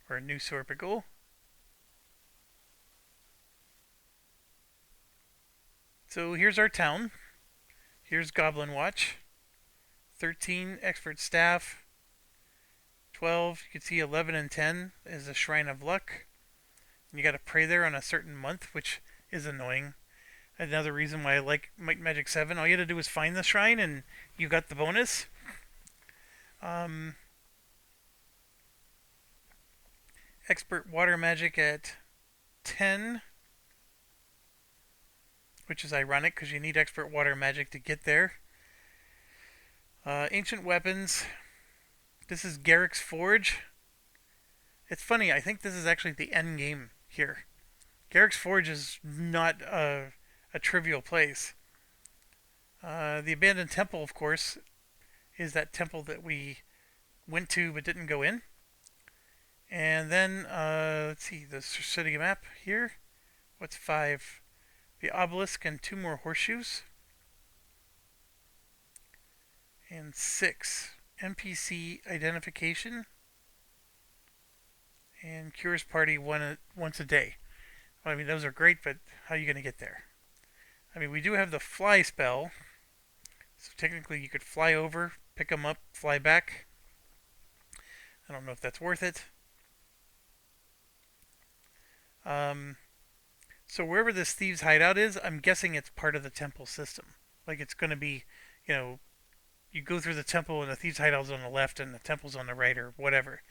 or New Sorpical. So here's our town. Here's Goblin Watch. 13 expert staff. 12, you can see 11 and 10 is a Shrine of Luck. And you got to pray there on a certain month, which is annoying. Another reason why I like Might and Magic 7. All you had to do was find the shrine and you got the bonus. Expert Water Magic at 10. Which is ironic because you need Expert Water Magic to get there. Ancient Weapons. This is Garrick's Forge. It's funny, I think this is actually the end game here. Garrick's Forge is not a trivial place. The Abandoned Temple, of course, is that temple that we went to but didn't go in. And then, let's see, the city map here. What's 5? The obelisk and 2 more horseshoes. And 6, NPC identification. And Cures Party once a day. Well, I mean, those are great, but how are you going to get there? I mean, we do have the fly spell. So technically you could fly over, pick them up, fly back. I don't know if that's worth it. So wherever this thieves' hideout is, I'm guessing it's part of the temple system. Like it's going to be, you go through the temple and the thieves' hideout's on the left and the temple's on the right or whatever.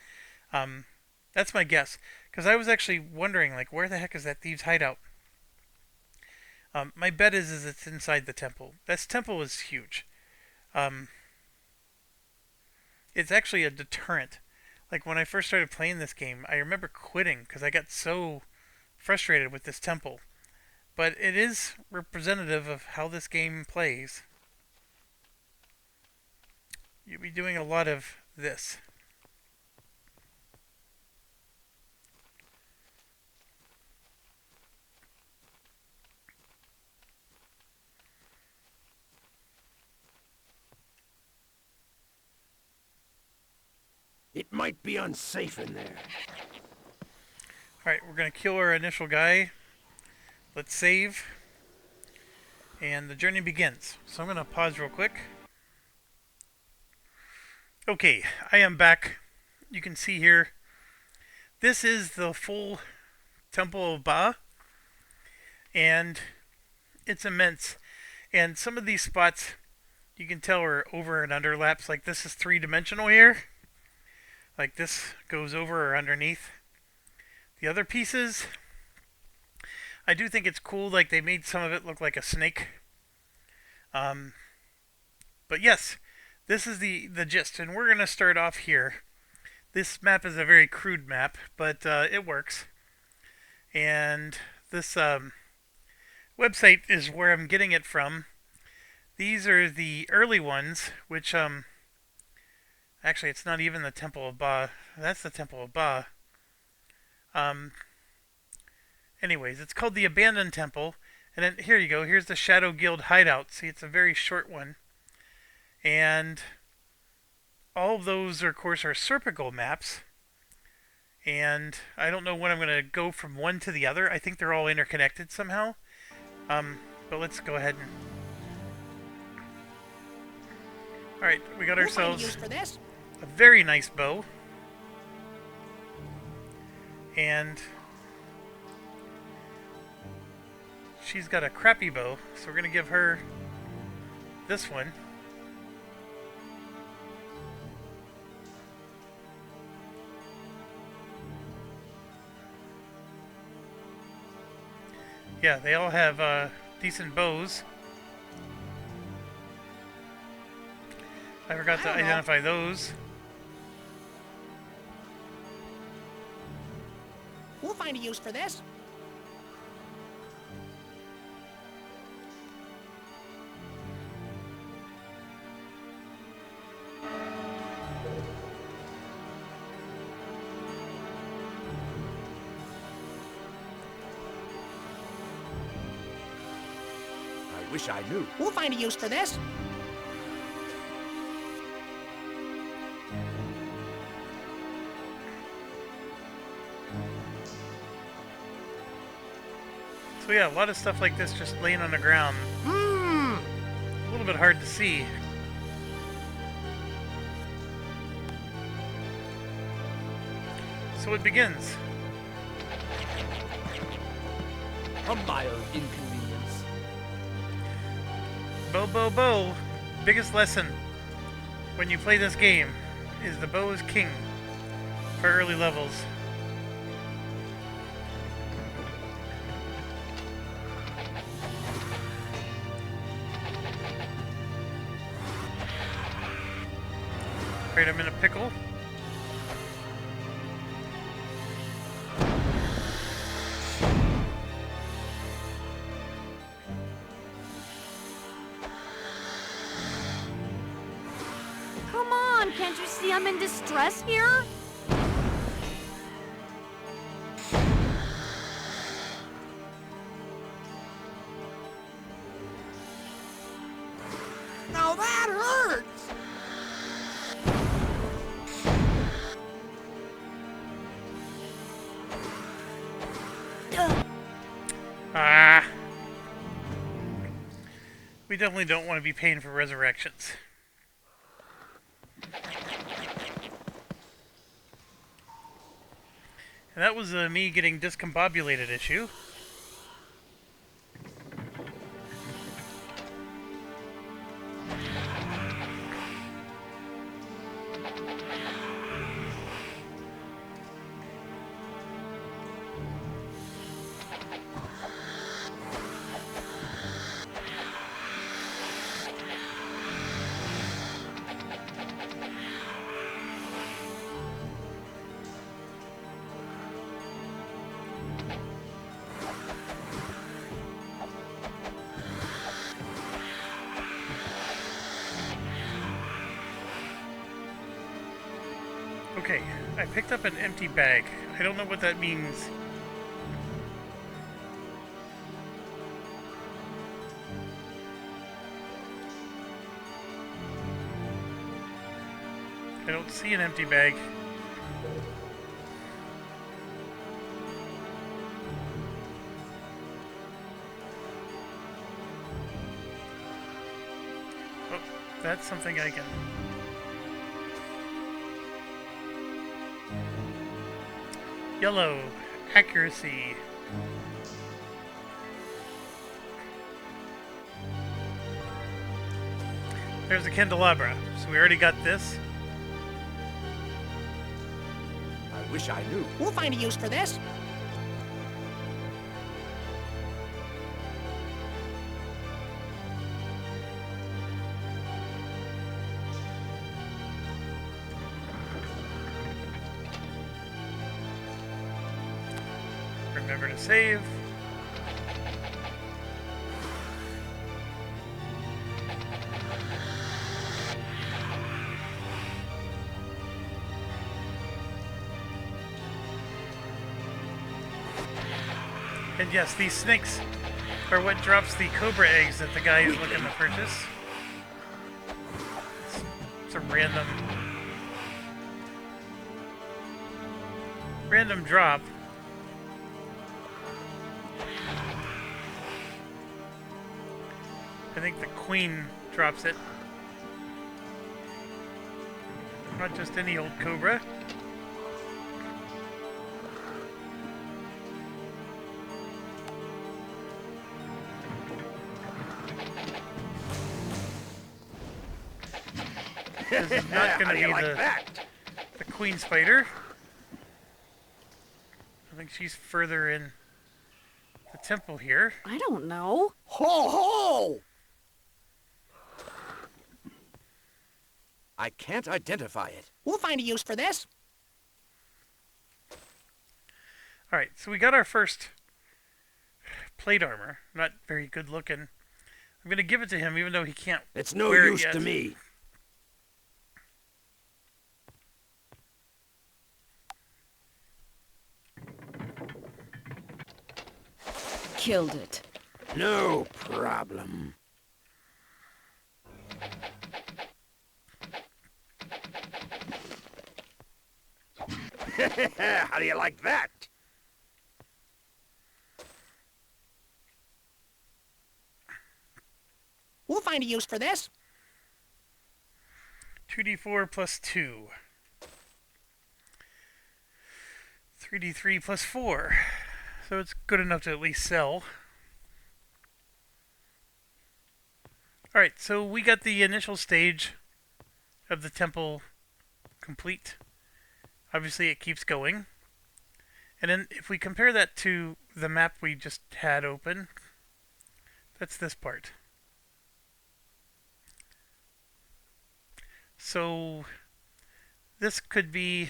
That's my guess. Because I was actually wondering, like, where the heck is that thieves' hideout? My bet is it's inside the temple. This temple is huge. It's actually a deterrent. Like, when I first started playing this game, I remember quitting because I got so frustrated with this temple. But it is representative of how this game plays. You'll be doing a lot of this. It might be unsafe in there. Alright, we're going to kill our initial guy. Let's save. And the journey begins. So I'm going to pause real quick. Okay, I am back. You can see here. This is the full Temple of Ba. And it's immense. And some of these spots, you can tell are over and underlaps. Like this is three-dimensional here. Like this goes over or underneath. The other pieces, I do think it's cool. Like they made some of it look like a snake. But yes, this is the gist. And we're going to start off here. This map is a very crude map, but it works. And this website is where I'm getting it from. These are the early ones, which actually it's not even the Temple of Ba. That's the Temple of Ba. Anyways, it's called the Abandoned Temple. And then here you go. Here's the Shadow Guild hideout. See, it's a very short one. And all of those, of course, are Serpico maps. And I don't know when I'm going to go from one to the other. I think they're all interconnected somehow. But let's go ahead and... Alright, we got ourselves a very nice bow. And she's got a crappy bow, so we're going to give her this one. Yeah, they all have decent bows. I forgot to identify those. We'll find a use for this. I wish I knew. We'll find a use for this. So yeah, a lot of stuff like this just laying on the ground. A little bit hard to see. So it begins. A mild inconvenience. Bow. Biggest lesson when you play this game is the bow is king for early levels. Right, I'm in a pickle. Come on, can't you see I'm in distress here? Now that hurts! Ah. We definitely don't want to be paying for resurrections. And that was me getting discombobulated issue. Okay, I picked up an empty bag. I don't know what that means. I don't see an empty bag. Oh, that's something I can... Yellow. Accuracy. There's a candelabra. So we already got this. I wish I knew. We'll find a use for this. Remember to save. And yes, these snakes are what drops the cobra eggs that the guy is looking to purchase. It's a random drop. I think the queen drops it. Not just any old cobra. This is not going to be the queen spider. I think she's further in the temple here. I don't know. Ho ho! I can't identify it. We'll find a use for this. Alright, so we got our first plate armor. Not very good looking. I'm going to give it to him even though he can't It's no wear it use yet. to me. Killed it. No problem. How do you like that? We'll find a use for this. 2d4 plus 2. 3d3 plus 4. So it's good enough to at least sell. Alright, so we got the initial stage of the temple complete. Obviously it keeps going. And then if we compare that to the map we just had open, that's this part. So this could be,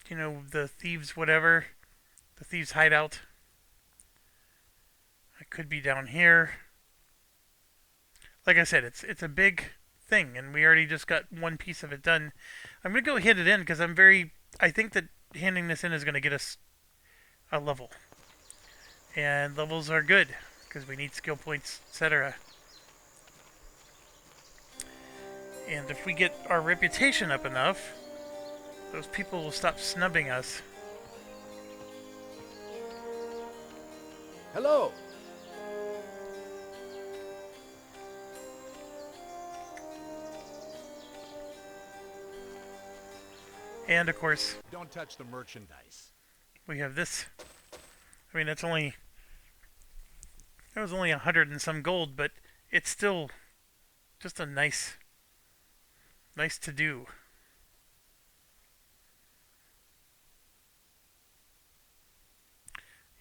you know, the thieves' whatever, the thieves' hideout. It could be down here. Like I said, it's a big thing, and we already just got one piece of it done. I'm gonna go hit it in because I think that handing this in is gonna get us a level, and levels are good because we need skill points, etc. And if we get our reputation up enough, those people will stop snubbing us. Hello. And of course, Don't touch the merchandise. we have this. I mean, that was only 100 and some gold, but it's still just a nice to do.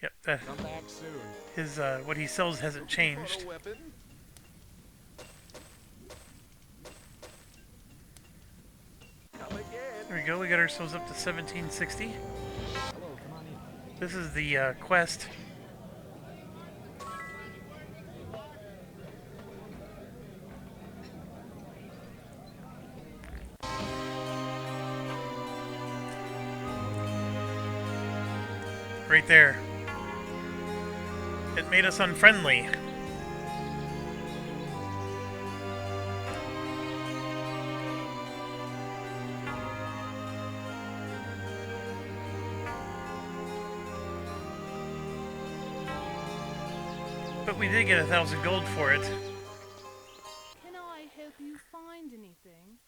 Yep, Come back soon. his what he sells hasn't changed. Auto weapon? Come again. There we go. We got ourselves up to 1760. This is the quest. Right there. It made us unfriendly. But we did get 1,000 gold for it. Can I help you find anything?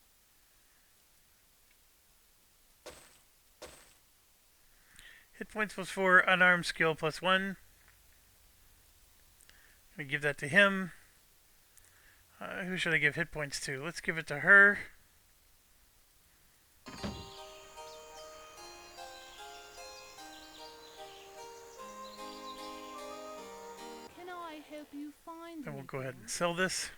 Hit points +4, unarmed skill +1. We give that to him. Who should I give hit points to? Let's give it to her. Can I help you find And we'll go ahead and anything? sell this.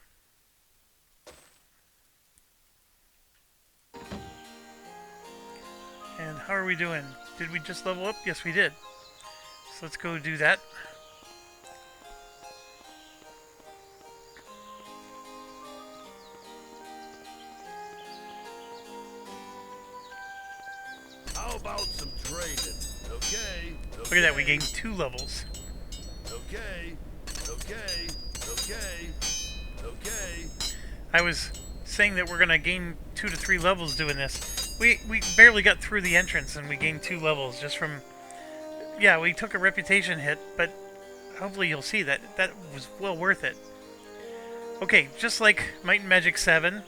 And how are we doing? Did we just level up? Yes, we did. So let's go do that. How about some training? Okay. Look at that, we gained 2 levels. Okay. Okay. Okay. Okay. I was saying that we're going to gain 2 to 3 levels doing this. We barely got through the entrance and we gained 2 levels just from... Yeah, we took a reputation hit, but hopefully you'll see that that was well worth it. Okay, just like Might and Magic 7,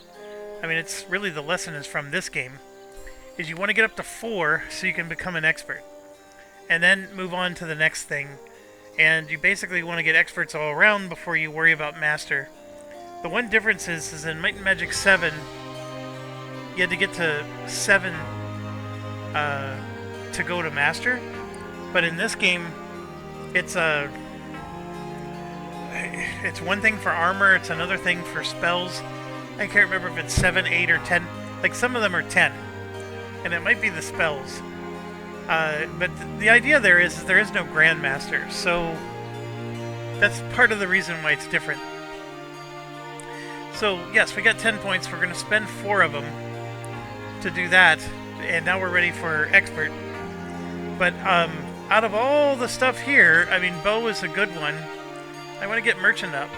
I mean, it's really the lesson is from this game, is you want to get up to 4 so you can become an expert. And then move on to the next thing. And you basically want to get experts all around before you worry about Master. The one difference is in Might and Magic 7, you had to get to 7 to go to Master. But in this game, it's one thing for armor, it's another thing for spells. I can't remember if it's 7, 8, or 10. Like, some of them are 10. And it might be the spells. But the idea there is there is no Grandmaster. So that's part of the reason why it's different. So, yes, we got 10 points. We're going to spend 4 of them to do that. And now we're ready for Expert. But out of all the stuff here, I mean, Bow is a good one. I want to get Merchant up.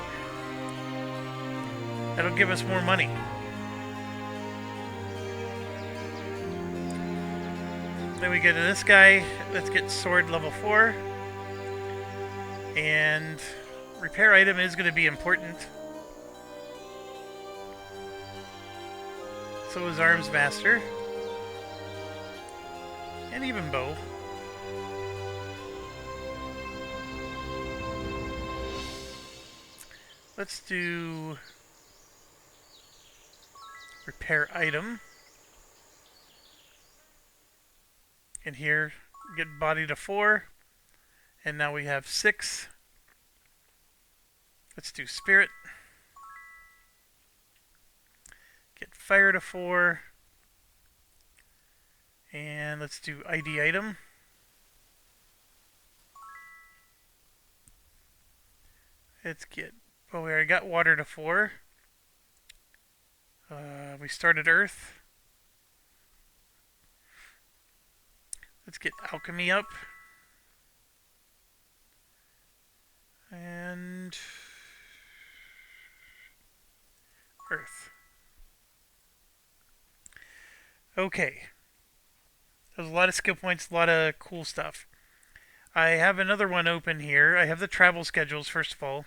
That'll give us more money. Then we go to this guy. Let's get Sword level 4. And repair item is going to be important. So is Arms Master. And even Bow. Let's do repair item. And here, get body to 4. And now we have 6. Let's do spirit. Get fire to 4. And let's do ID item. Let's get, well, we already got water to 4. We started earth. Let's get alchemy up. And earth. Okay. There's a lot of skill points, a lot of cool stuff. I have another one open here. I have the travel schedules, first of all.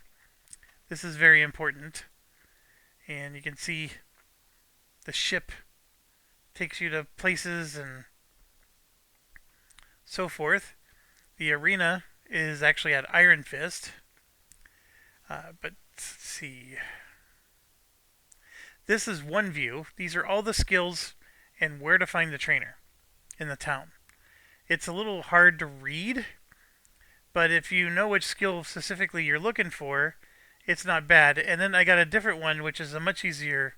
This is very important. And you can see the ship takes you to places and so forth. The arena is actually at Iron Fist. But let's see. This is one view. These are all the skills and where to find the trainer in the town. It's a little hard to read, but if you know which skill specifically you're looking for, it's not bad. And then I got a different one, which is a much easier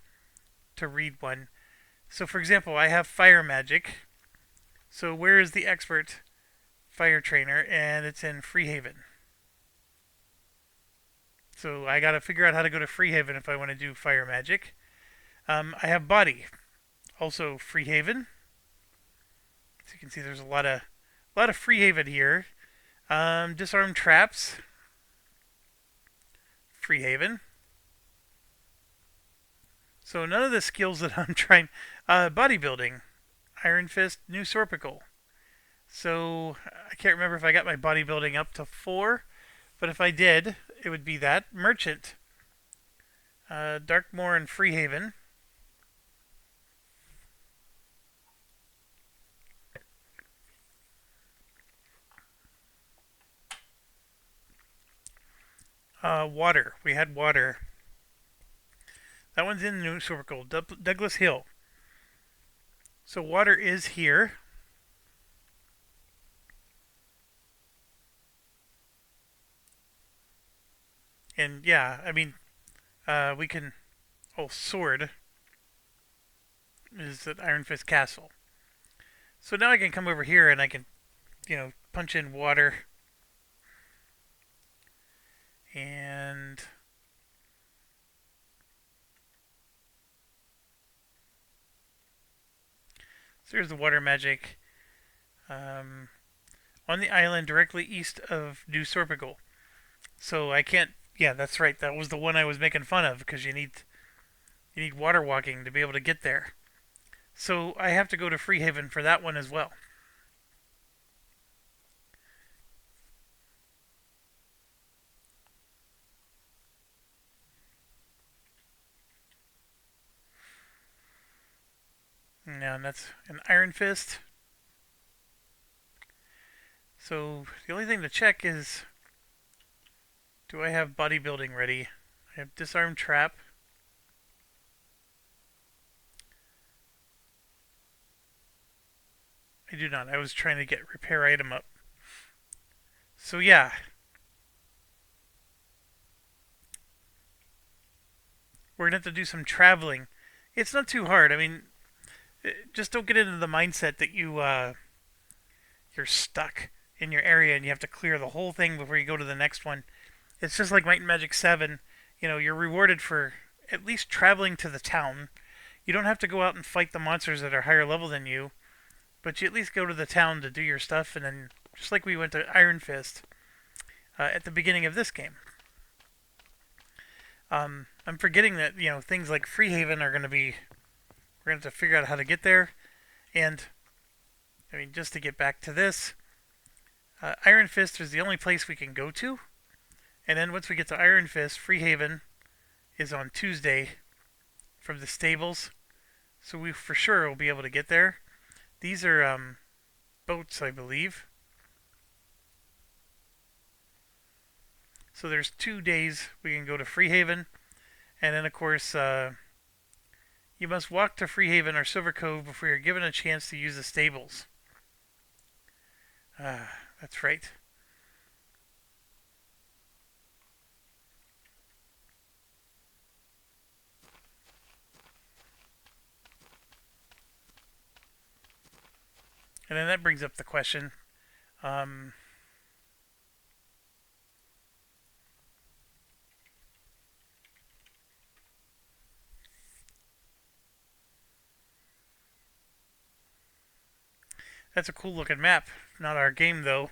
to read one. So for example, I have fire magic. So where is the expert fire trainer? And it's in Freehaven. So I got to figure out how to go to Freehaven if I want to do fire magic. I have body, also Freehaven. So you can see there's a lot of Freehaven here. Disarm traps, Freehaven. So none of the skills that I'm trying. Bodybuilding, Iron Fist, New Sorpical. So I can't remember if I got my bodybuilding up to 4, but if I did, it would be that merchant, Darkmoor and Freehaven. Water. We had water. That one's in New Circle, Douglas Hill. So water is here. And yeah, I mean, we can. Oh, sword is at Iron Fist Castle. So now I can come over here and I can, punch in water. And so there's the water magic. On the island directly east of New Sorpigal. So I can't. Yeah, that's right. That was the one I was making fun of because you need water walking to be able to get there. So I have to go to Freehaven for that one as well. Now and that's an Iron Fist. So the only thing to check is, do I have bodybuilding ready? I have disarm trap. I do not. I was trying to get repair item up. So yeah. We're going to have to do some traveling. It's not too hard. I mean, just don't get into the mindset that you're stuck in your area and you have to clear the whole thing before you go to the next one. It's just like Might and Magic 7. You're rewarded for at least traveling to the town. You don't have to go out and fight the monsters that are higher level than you, but you at least go to the town to do your stuff, and then, just like we went to Iron Fist at the beginning of this game. I'm forgetting that, things like Freehaven are going to be... We're going to have to figure out how to get there. And, I mean, just to get back to this, Iron Fist is the only place we can go to. And then once we get to Iron Fist, Freehaven is on Tuesday from the stables. So we for sure will be able to get there. These are boats, I believe. So there's 2 days we can go to Freehaven. And then, of course, you must walk to Freehaven or Silver Cove before you're given a chance to use the stables. That's right. And then that brings up the question. That's a cool looking map. Not our game, though.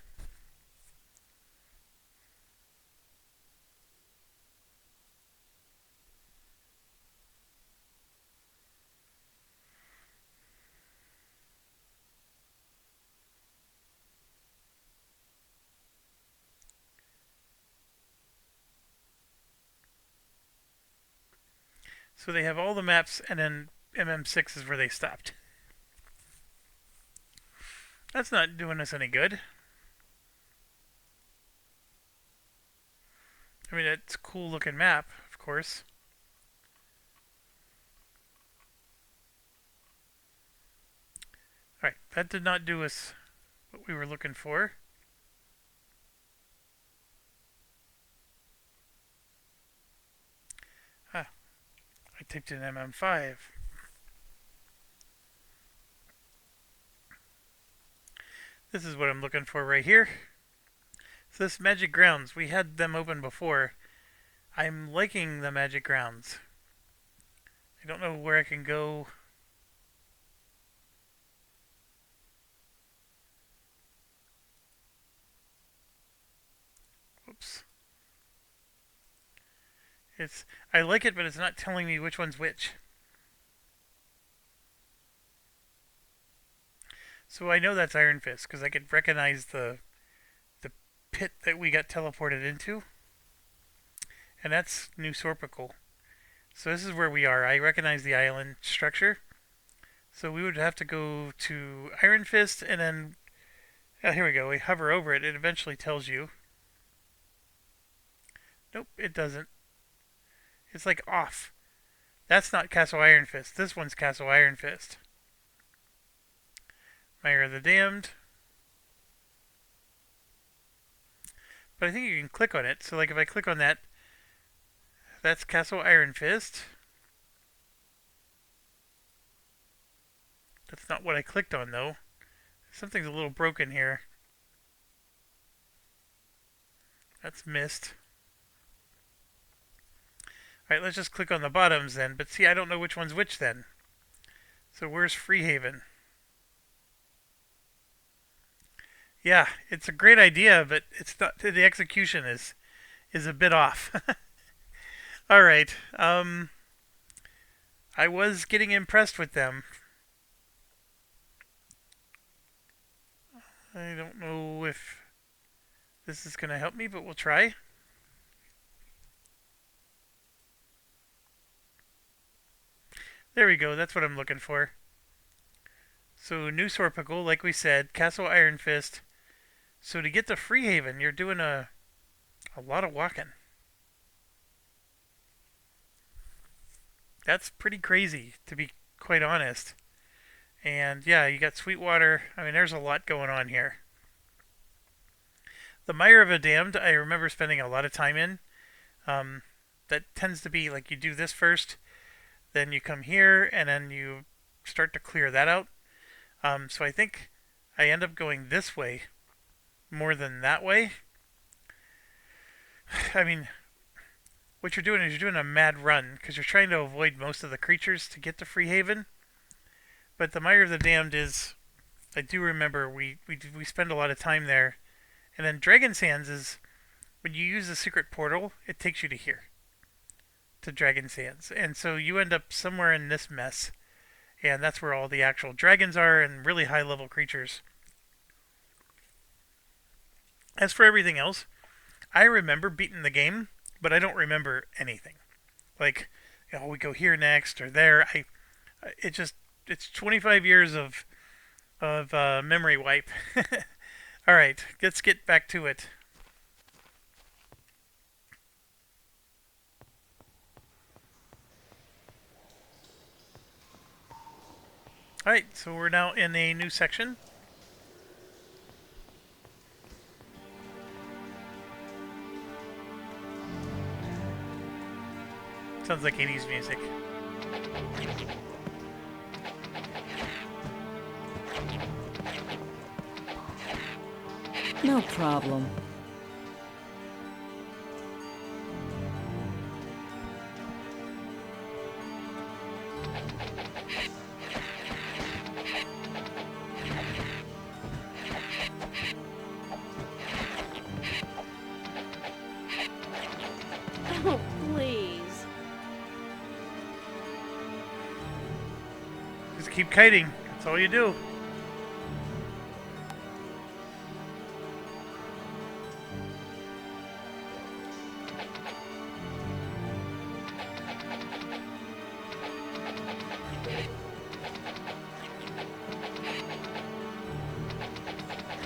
So they have all the maps, and then MM6 is where they stopped. That's not doing us any good. I mean, it's a cool looking map, of course. Alright, that did not do us what we were looking for. I typed in MM5. This is what I'm looking for right here. So this Magic Grounds, we had them open before. I'm liking the Magic Grounds. I don't know where I can go. Whoops. I like it, but it's not telling me which one's which. So I know that's Iron Fist because I could recognize the pit that we got teleported into. And that's New Sorpical. So this is where we are. I recognize the island structure. So we would have to go to Iron Fist and then... Oh, here we go. We hover over it. It eventually tells you. Nope, it doesn't. It's like off. That's not Castle Iron Fist. This one's Castle Iron Fist. Mire of the Damned. But I think you can click on it. So like if I click on that, that's Castle Iron Fist. That's not what I clicked on though. Something's a little broken here. That's missed. Alright, let's just click on the bottoms then. But see, I don't know which one's which then. So where's Freehaven? Yeah, it's a great idea, but it's not. The execution is a bit off. Alright. I was getting impressed with them. I don't know if this is going to help me, but we'll try. There we go, that's what I'm looking for. So, New Sorpical, like we said, Castle Iron Fist. So to get to Freehaven, you're doing a lot of walking. That's pretty crazy, to be quite honest. And yeah, you got Sweetwater. I mean, there's a lot going on here. The Mire of the Damned, I remember spending a lot of time in. That tends to be like you do this first, then you come here, and then you start to clear that out. So I think I end up going this way more than that way. I mean, what you're doing is you're doing a mad run because you're trying to avoid most of the creatures to get to Freehaven. But the Mire of the Damned is, I do remember we spend a lot of time there. And then Dragon Sands is, when you use the secret portal, it takes you to here. To Dragon Sands. And so you end up somewhere in this mess. And that's where all the actual dragons are and really high level creatures. As for everything else, I remember beating the game, but I don't remember anything. Like, you know, we go here next or there. It's 25 years of memory wipe. All right, let's get back to it. All right, so we're now in a new section. Sounds like 80s music. No problem. Oh, please. Just keep kiting. That's all you do.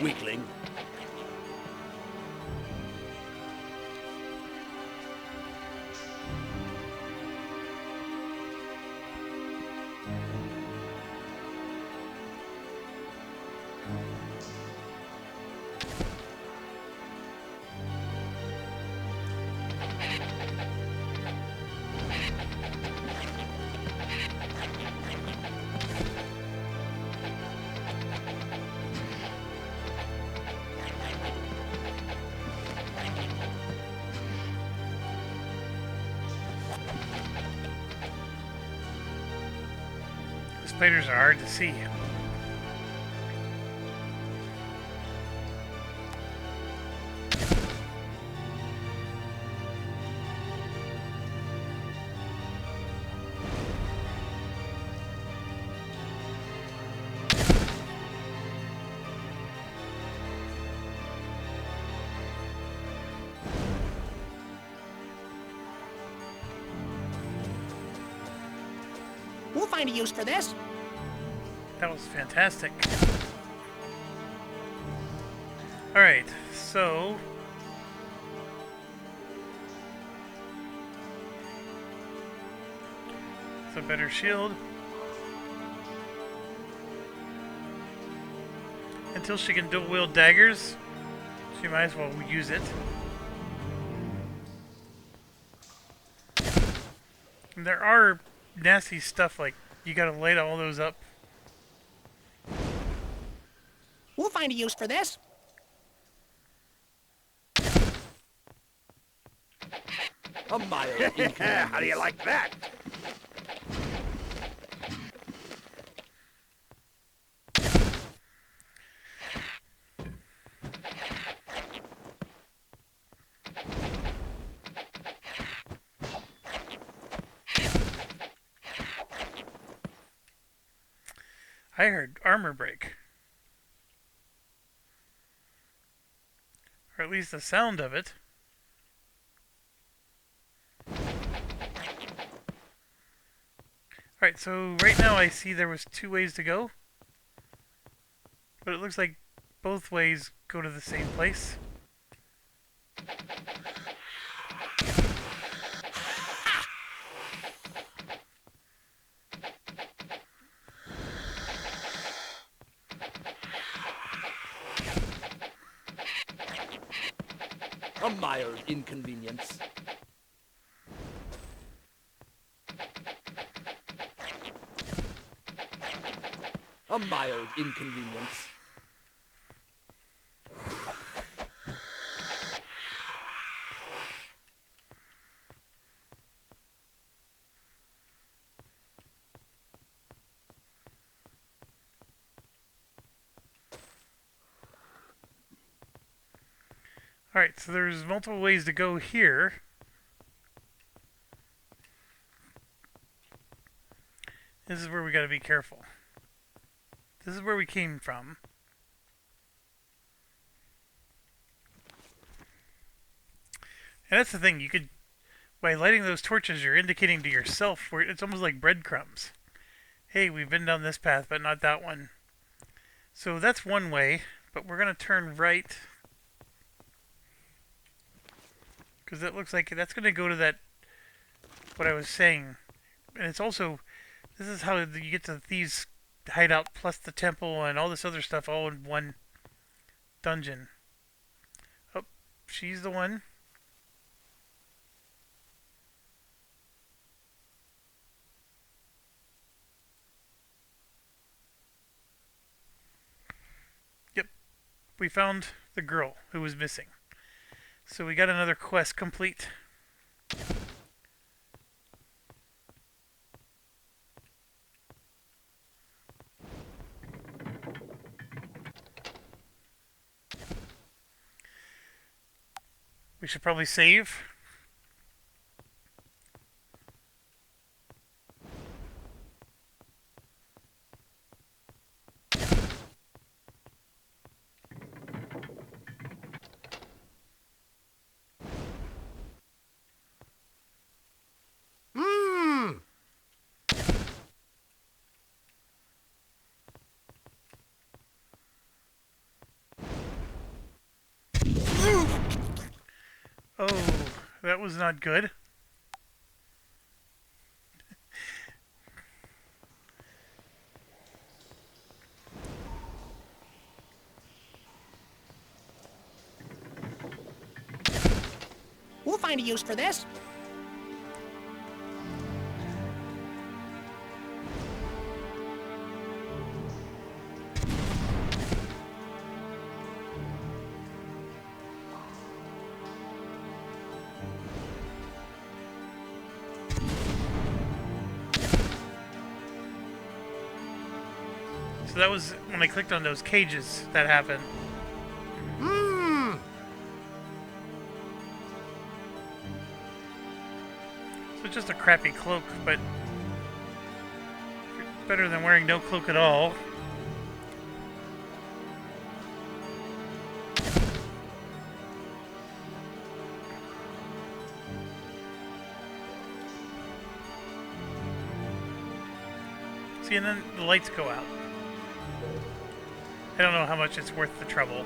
Weakling. Spiders are hard to see. find a use for this. That was fantastic. Alright, so... it's a better shield. Until she can dual-wield daggers, she might as well use it. And there are nasty stuff like you gotta light all those up. We'll find a use for this. A mild inconvenience. How do you like that? I heard armor break. Or at least the sound of it. Alright, so right now I see there was 2 ways to go. But it looks like both ways go to the same place. A mild inconvenience. A mild inconvenience. Alright, so there's multiple ways to go here. This is where we gotta be careful. This is where we came from. And that's the thing, you could, by lighting those torches, you're indicating to yourself, where it's almost like breadcrumbs. Hey, we've been down this path, but not that one. So that's one way, but we're gonna turn right. Because it looks like that's going to go to that, what I was saying. And it's also, this is how you get to the Thieves' Hideout plus the temple and all this other stuff all in one dungeon. Oh, she's the one. Yep, we found the girl who was missing. So we got another quest complete. We should probably save. Oh, that was not good. We'll find a use for this. So that was when I clicked on those cages that happened. Mmm. So it's just a crappy cloak, but better than wearing no cloak at all. See, and then the lights go out. I don't know how much it's worth the trouble.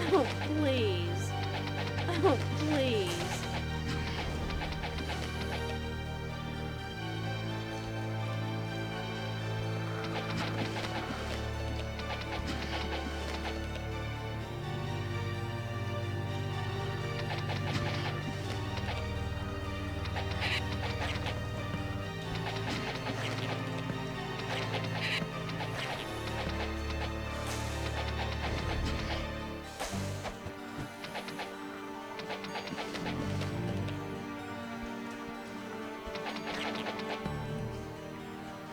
Oh, please. Oh, please.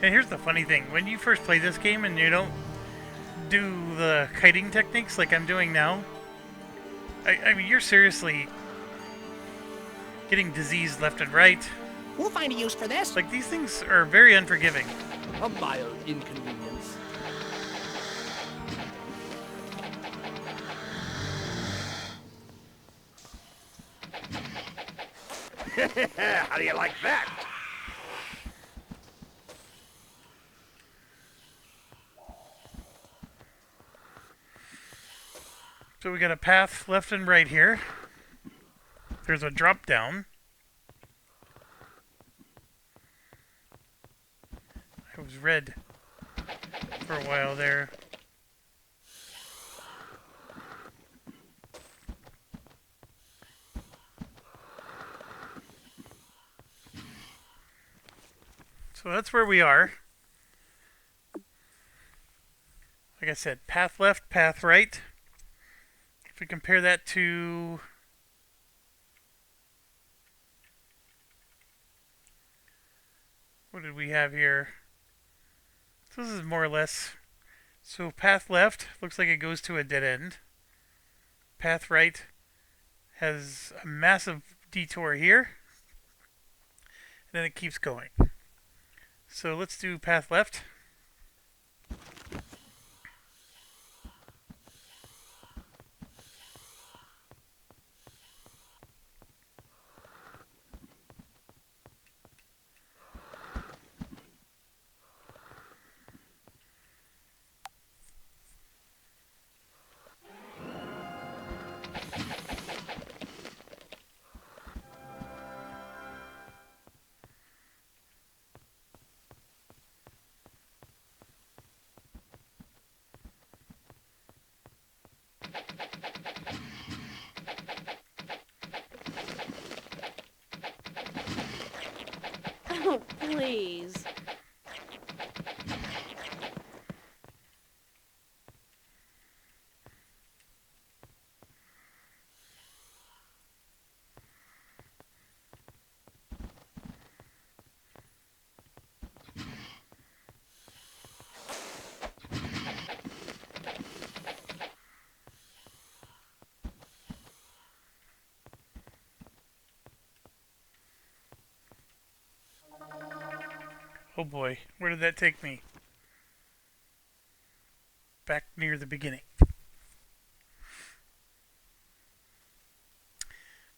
And here's the funny thing. When you first play this game and you don't do the kiting techniques like I'm doing now, I mean, you're seriously getting diseased left and right. We'll find a use for this. Like, these things are very unforgiving. A mild inconvenience. How do you like that? So we got a path left and right here. There's a drop down. It was red for a while there. So that's where we are. Like I said, path left, path right. If we compare that to what did we have here? So this is more or less. So path left looks like it goes to a dead end. Path right has a massive detour here. And then it keeps going. So let's do path left. Oh, please. Oh boy, where did that take me? Back near the beginning.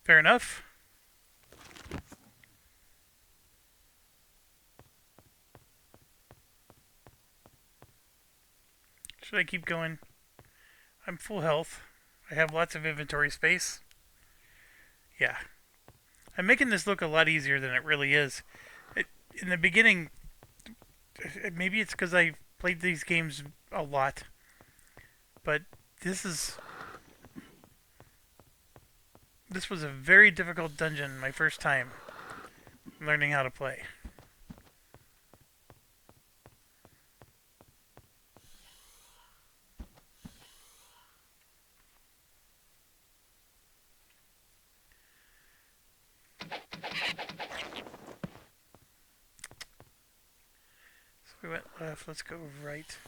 Fair enough. Should I keep going? I'm full health. I have lots of inventory space. Yeah. I'm making this look a lot easier than it really is. In the beginning, maybe it's because I played these games a lot, but this was a very difficult dungeon my first time learning how to play. We went left. Let's go right.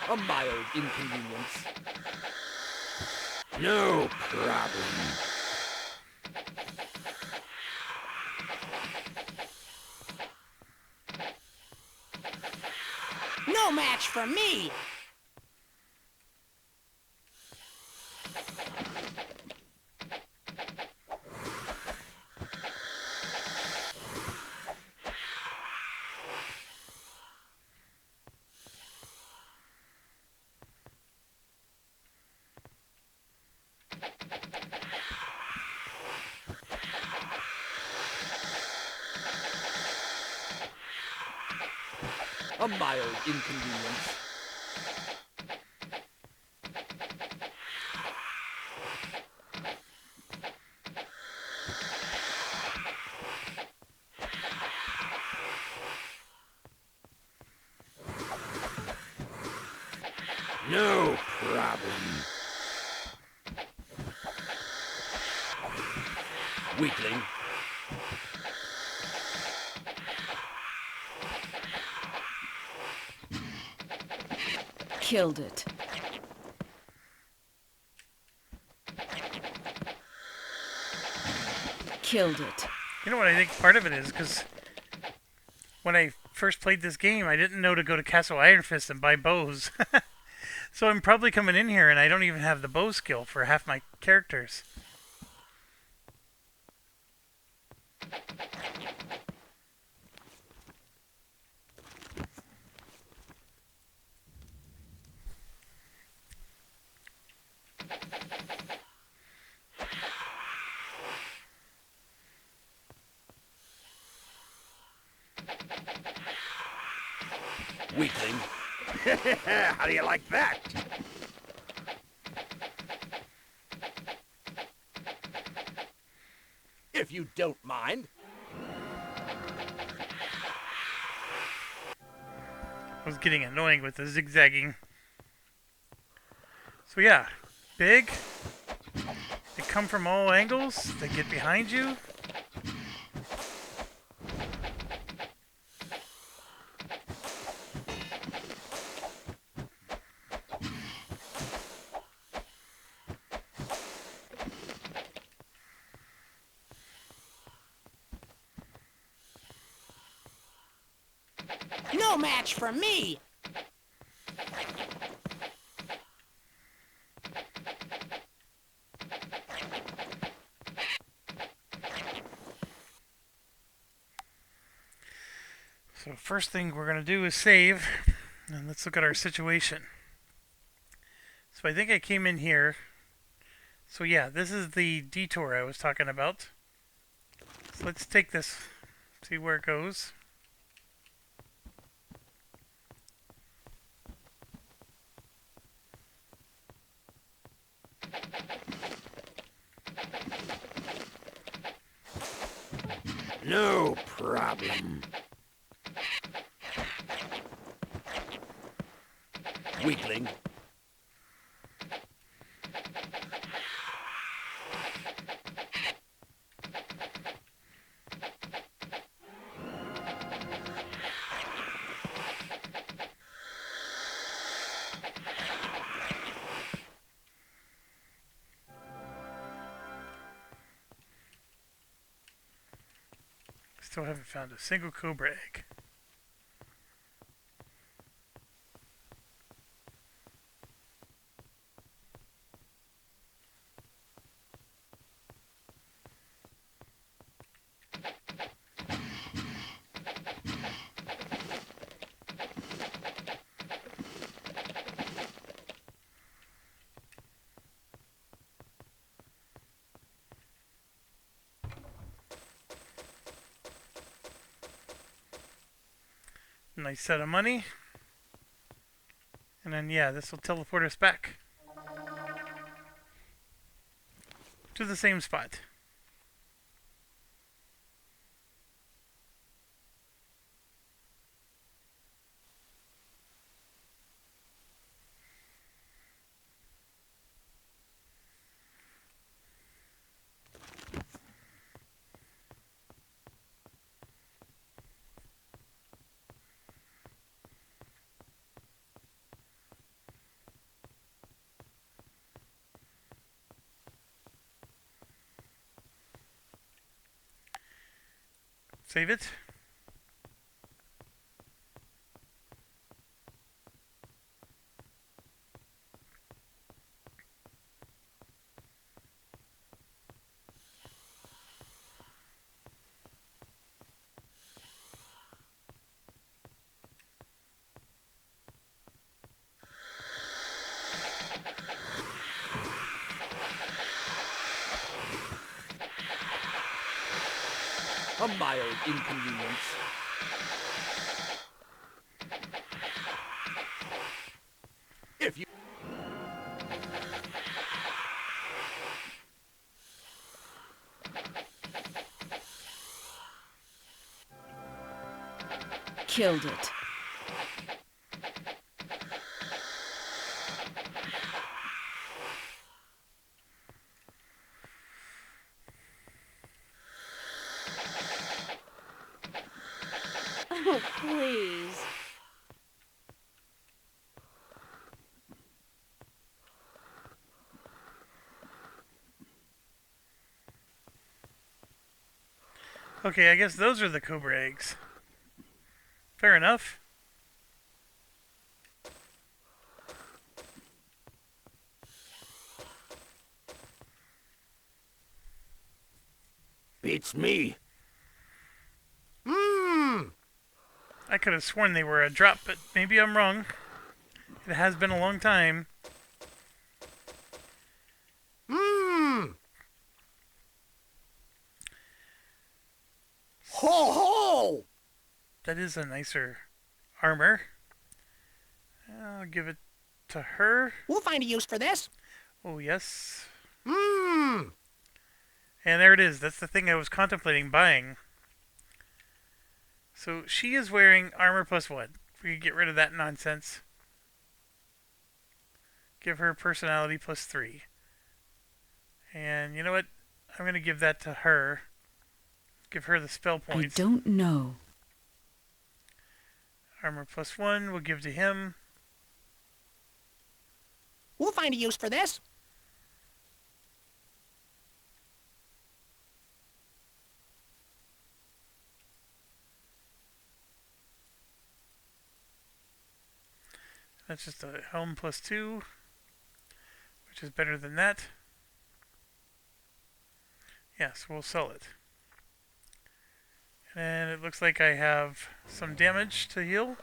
A mild inconvenience. No problem. No match for me! A mild inconvenience. No problem. Weakling. Killed it. Killed it. You know what I think part of it is? Because when I first played this game, I didn't know to go to Castle Iron Fist and buy bows. So I'm probably coming in here and I don't even have the bow skill for half my characters. Weakling. How do you like that? If you don't mind. I was getting annoying with the zigzagging. So yeah, big. They come from all angles. They get behind you. No match for me! So first thing we're going to do is save. And let's look at our situation. So I think I came in here. So yeah, this is the detour I was talking about. So let's take this, see where it goes. No problem. Weakling. Still haven't found a single cobra egg. Nice set of money. And then, yeah, this will teleport us back to the same spot. Save it. A mild inconvenience. If you... Killed it. Oh, please. Okay, I guess those are the cobra eggs. Fair enough. Beats me. Mmm. I could have sworn they were a drop, but maybe I'm wrong. It has been a long time. Mmm. Ho ho! That is a nicer armor. I'll give it to her. We'll find a use for this. Oh, yes. Mmm. And there it is. That's the thing I was contemplating buying. So she is wearing armor plus what? We could get rid of that nonsense. Give her personality plus 3. And you know what? I'm going to give that to her. Give her the spell I points. don't know. Armor plus 1 we'll give to him. We'll find a use for this. That's just a helm plus 2, which is better than that. Yes, we'll sell it. And it looks like I have some damage to heal.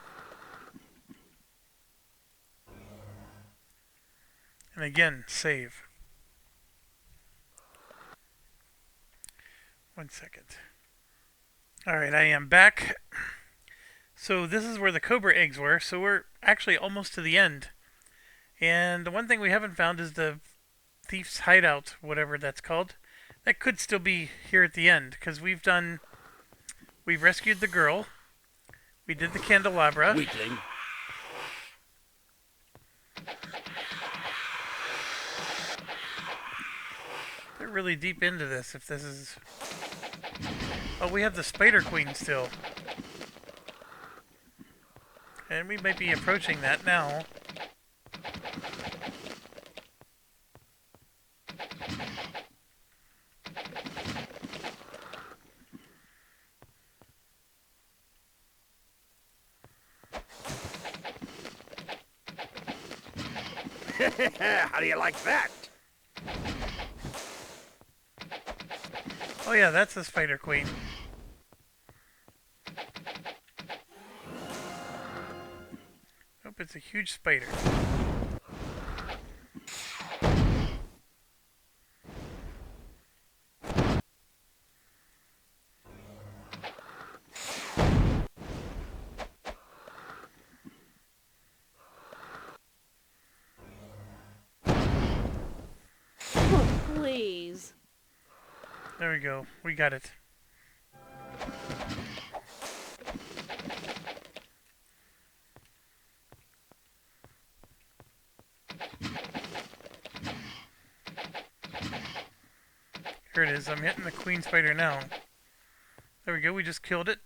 And again, save. 1 second. Alright, I am back. So this is where the cobra eggs were, so we're actually almost to the end. And the one thing we haven't found is the thief's hideout, whatever that's called. That could still be here at the end, because we've rescued the girl. We did the candelabra. Weakling. They're really deep into this, if this is... Oh, we have the Spider Queen still. And we might be approaching that now. How do you like that? Oh yeah, that's the Spider Queen. Nope, it's a huge spider. Oh, please. There we go. We got it. Here it is. I'm hitting the queen spider now. There we go. We just killed it.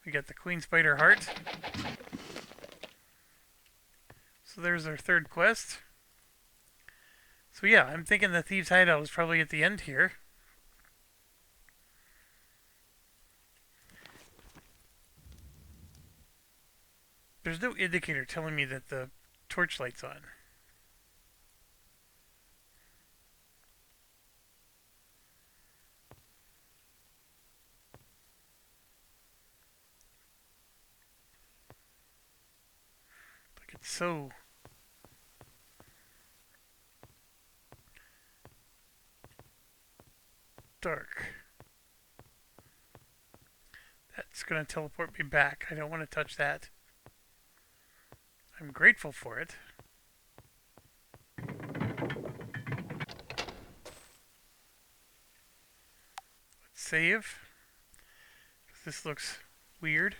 We got the queen spider heart. So there's our third quest. So yeah, I'm thinking the thieves' hideout was probably at the end here. there's no indicator telling me that the torchlight's on. Like it's so dark. That's going to teleport me back. I don't want to touch that. I'm grateful for it. Let's save. This looks weird.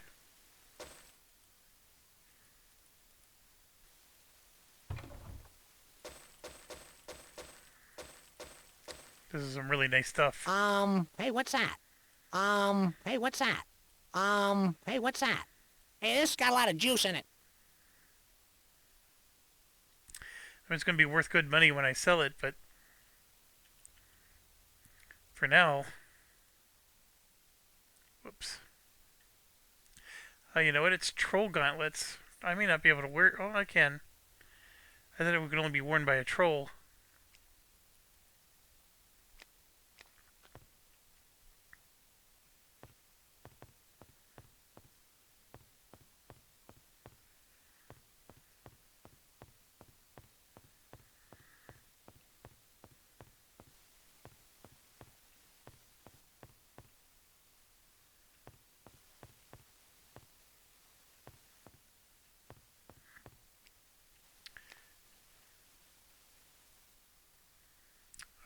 This is some really nice stuff. Hey, what's that? Hey, what's that? Hey, what's that? Hey, this got a lot of juice in it. I mean, it's going to be worth good money when I sell it, but for now, whoops. You know what? It's troll gauntlets. I may not be able to wear. Oh, I can. I thought it could only be worn by a troll.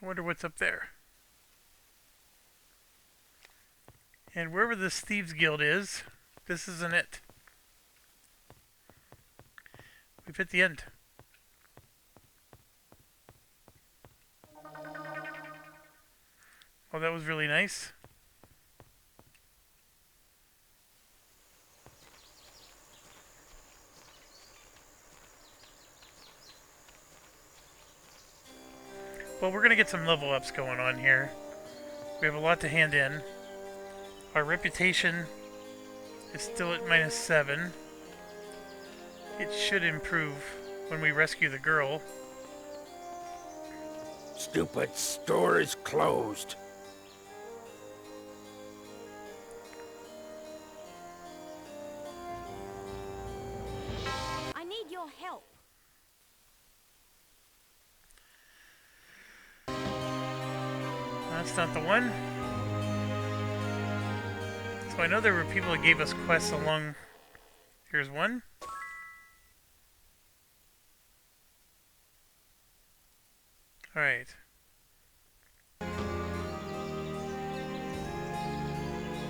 I wonder what's up there. And wherever this Thieves Guild is, this isn't it. We've hit the end. Oh, that was really nice. Well, we're going to get some level ups going on here. We have a lot to hand in. Our reputation is still at -7. It should improve when we rescue the girl. Stupid store is closed. I need your help. That's not the one. So I know there were people that gave us quests along... Here's one. Alright.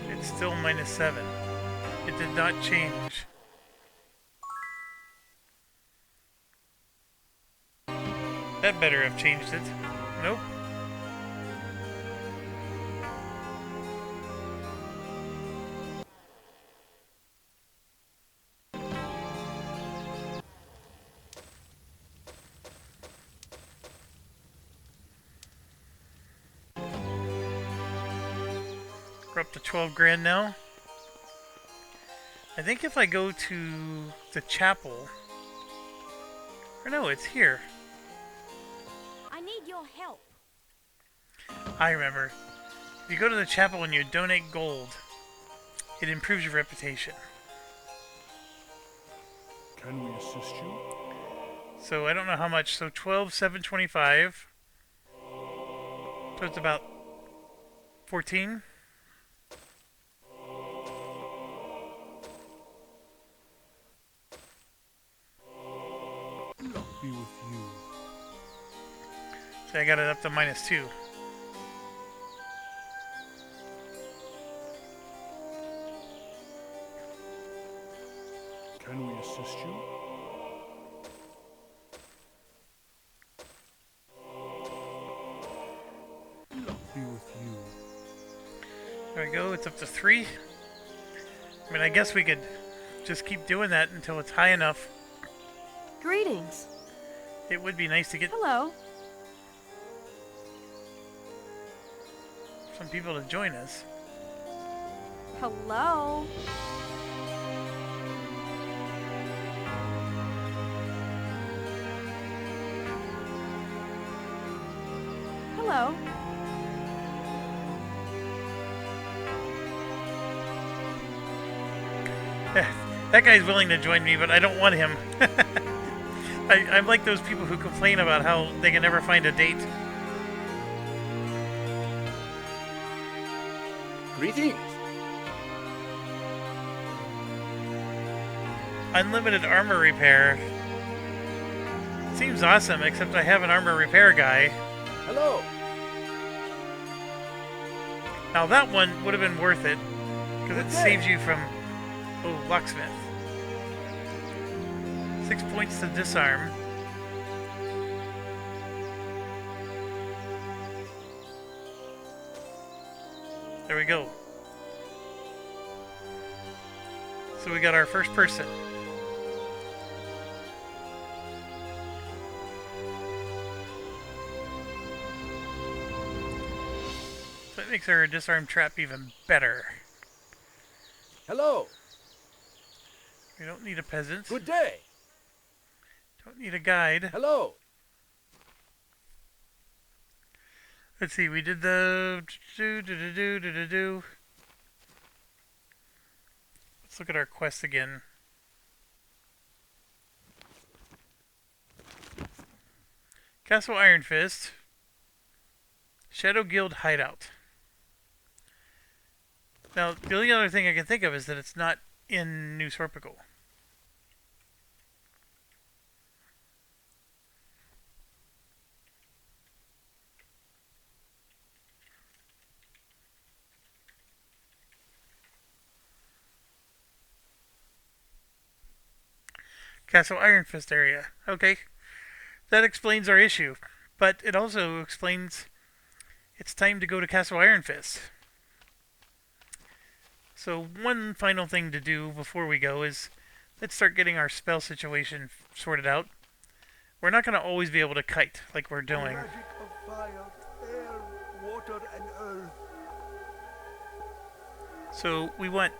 It's still -7. It did not change. That better have changed it. Nope. We're up to 12 grand now. I think if I go to the chapel... Or no, it's here. I need your help. I remember. If you go to the chapel and you donate gold, it improves your reputation. Can we assist you? So I don't know how much. So 12,725. So it's about 14. Luck be with you. So I got it up to -2. Can we assist you? Luck be with you. There we go. It's up to 3. I mean, I guess we could just keep doing that until it's high enough. Greetings. It would be nice to get Hello. some people to join us. Hello. Hello. That guy's willing to join me, but I don't want him. I'm like those people who complain about how they can never find a date. Greetings. Unlimited armor repair. Seems awesome, except I have an armor repair guy. Hello. Now that one would have been worth it, because it Okay. saves you from... Oh, locksmith. 6 points to disarm. There we go. So we got our first person. So it makes our disarm trap even better. Hello. We don't need a peasant. Good day. Don't need a guide. Hello. Let's see, we did the do. Let's look at our quest again. Castle Iron Fist. Shadow Guild Hideout. Now, the only other thing I can think of is that it's not in New Sorpical. Castle Iron Fist area. Okay. That explains our issue. But it also explains it's time to go to Castle Iron Fist. So one final thing to do before we go is let's start getting our spell situation sorted out. We're not going to always be able to kite like we're doing. Magic of fire, air, water, and earth. So we want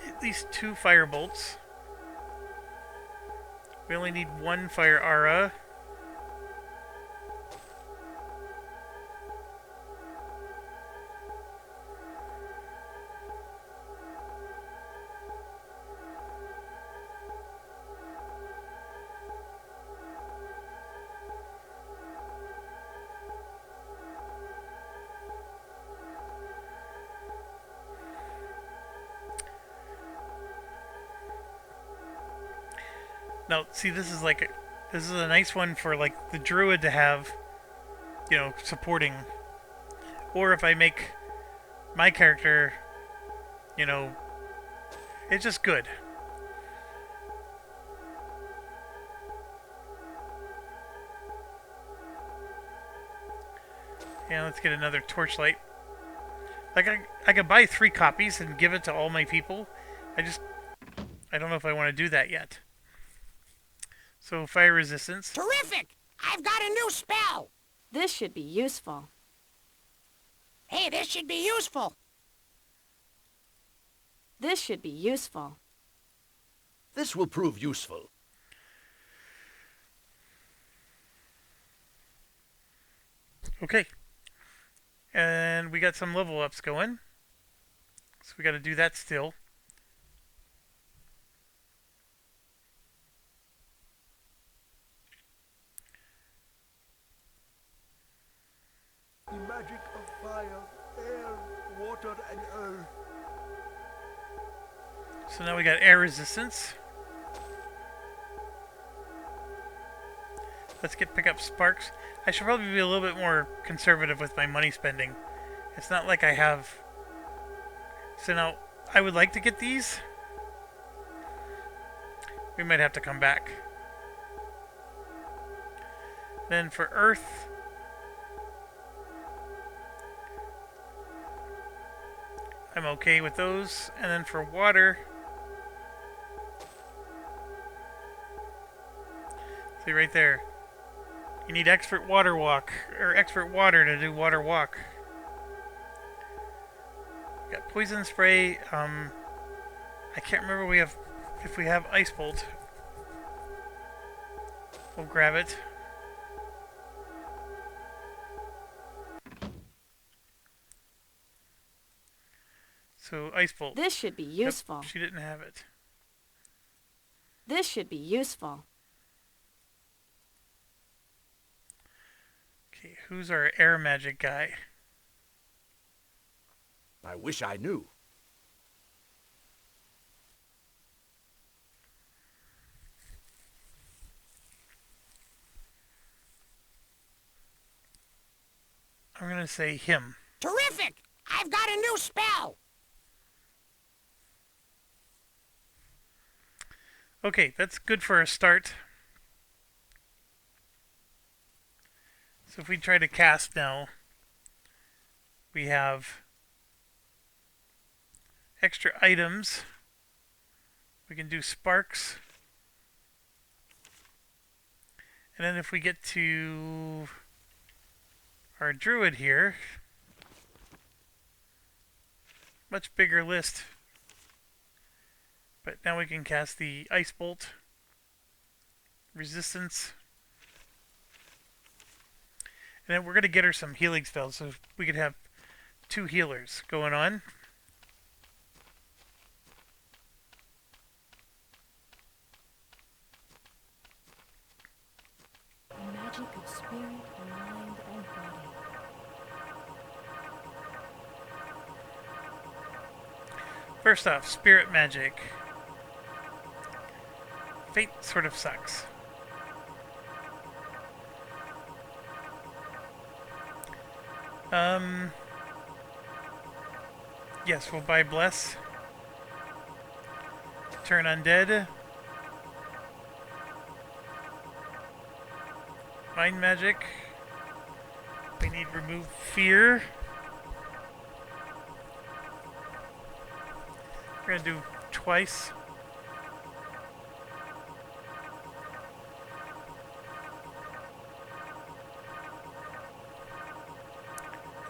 at least 2 fire bolts. We only need 1 fire aura. Now, see, this is a nice one for like the druid to have, you know, supporting. Or if I make my character, you know, it's just good. Yeah, let's get another torchlight. Like I could buy 3 copies and give it to all my people. I don't know if I want to do that yet. So fire resistance. Terrific! I've got a new spell! This should be useful. Hey, this should be useful. This should be useful. This will prove useful. Okay. And we got some level ups going. So we got to do that still. The magic of fire, air, water, and earth. So now we got air resistance. Let's pick up sparks. I should probably be a little bit more conservative with my money spending. It's not like I have... So now, I would like to get these. We might have to come back. Then for earth... I'm okay with those. And then for water... See right there. You need expert water walk, or expert water to do water walk. Got poison spray. I can't remember if we have ice bolt. We'll grab it. So ice bolt. This should be Yep, useful. she didn't have it. This should be useful. Okay, who's our air magic guy? I wish I knew. I'm gonna say him. Terrific! I've got a new spell! Okay, that's good for a start. So if we try to cast now, we have extra items. We can do sparks. And then if we get to our druid here, much bigger list. But now we can cast the ice bolt, resistance, and then we're going to get her some healing spells, so we could have 2 healers going on. Magic of spirit, mind, and body. First off, spirit magic. Fate sort of sucks. Yes, we'll buy bless. Turn undead. Mind magic. We need remove fear. We're gonna do twice.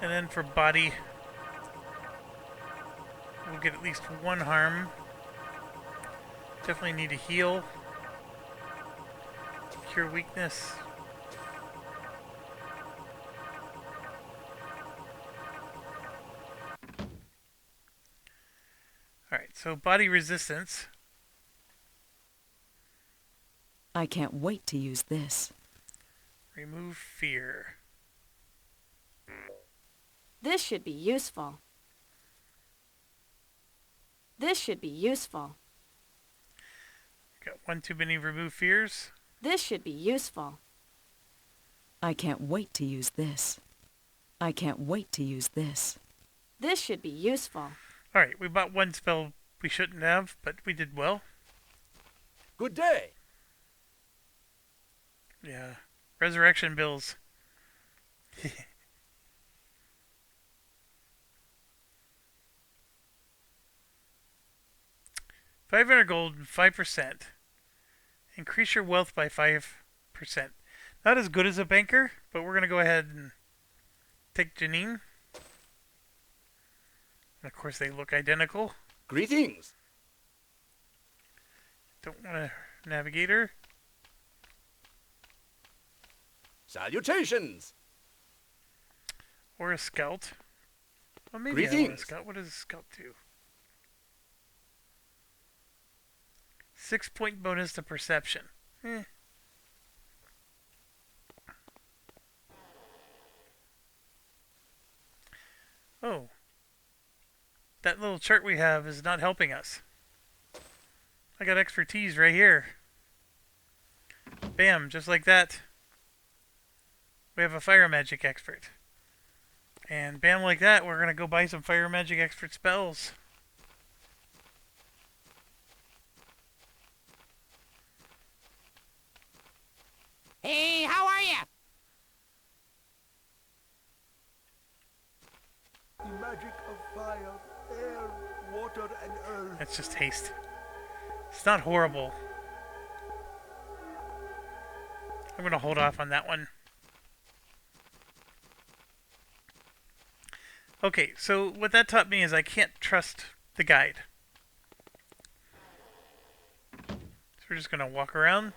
And then for body, we'll get at least 1 harm. Definitely need to heal. Cure weakness. Alright, so body resistance. I can't wait to use this. Remove fear. This should be useful. This should be useful. Got 1 too many remove fears. This should be useful. I can't wait to use this. I can't wait to use this. This should be useful. Alright, we bought 1 spell we shouldn't have, but we did well. Good day. Yeah. Resurrection bills. 500 gold and 5%. Increase your wealth by 5%. Not as good as a banker, but we're going to go ahead and take Janine. And of course, they look identical. Greetings. Don't want a navigator. Salutations. Or a scout. Well, maybe I want a Greetings. scout. What does a scout do? 6-point bonus to perception. Oh. That little chart we have is not helping us. I got expertise right here. Bam, just like that. We have a fire magic expert. And bam, like that, we're going to go buy some fire magic expert spells. Hey, how are you? The magic of fire, air, water, and earth. That's just haste. It's not horrible. I'm going to hold off on that one. Okay, so what that taught me is I can't trust the guide. So we're just going to walk around.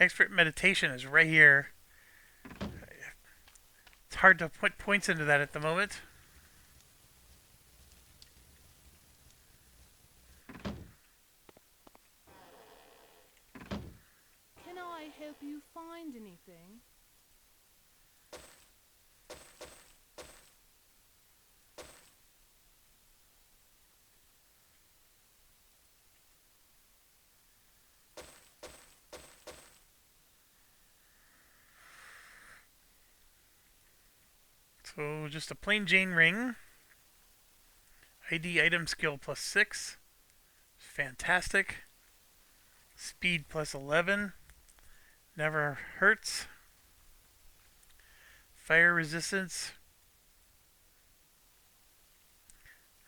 Expert meditation is right here. It's hard to put points into that at the moment. Can I help you find anything? So just a plain Jane ring. ID item skill +6. Fantastic. Speed +11. Never hurts. Fire resistance.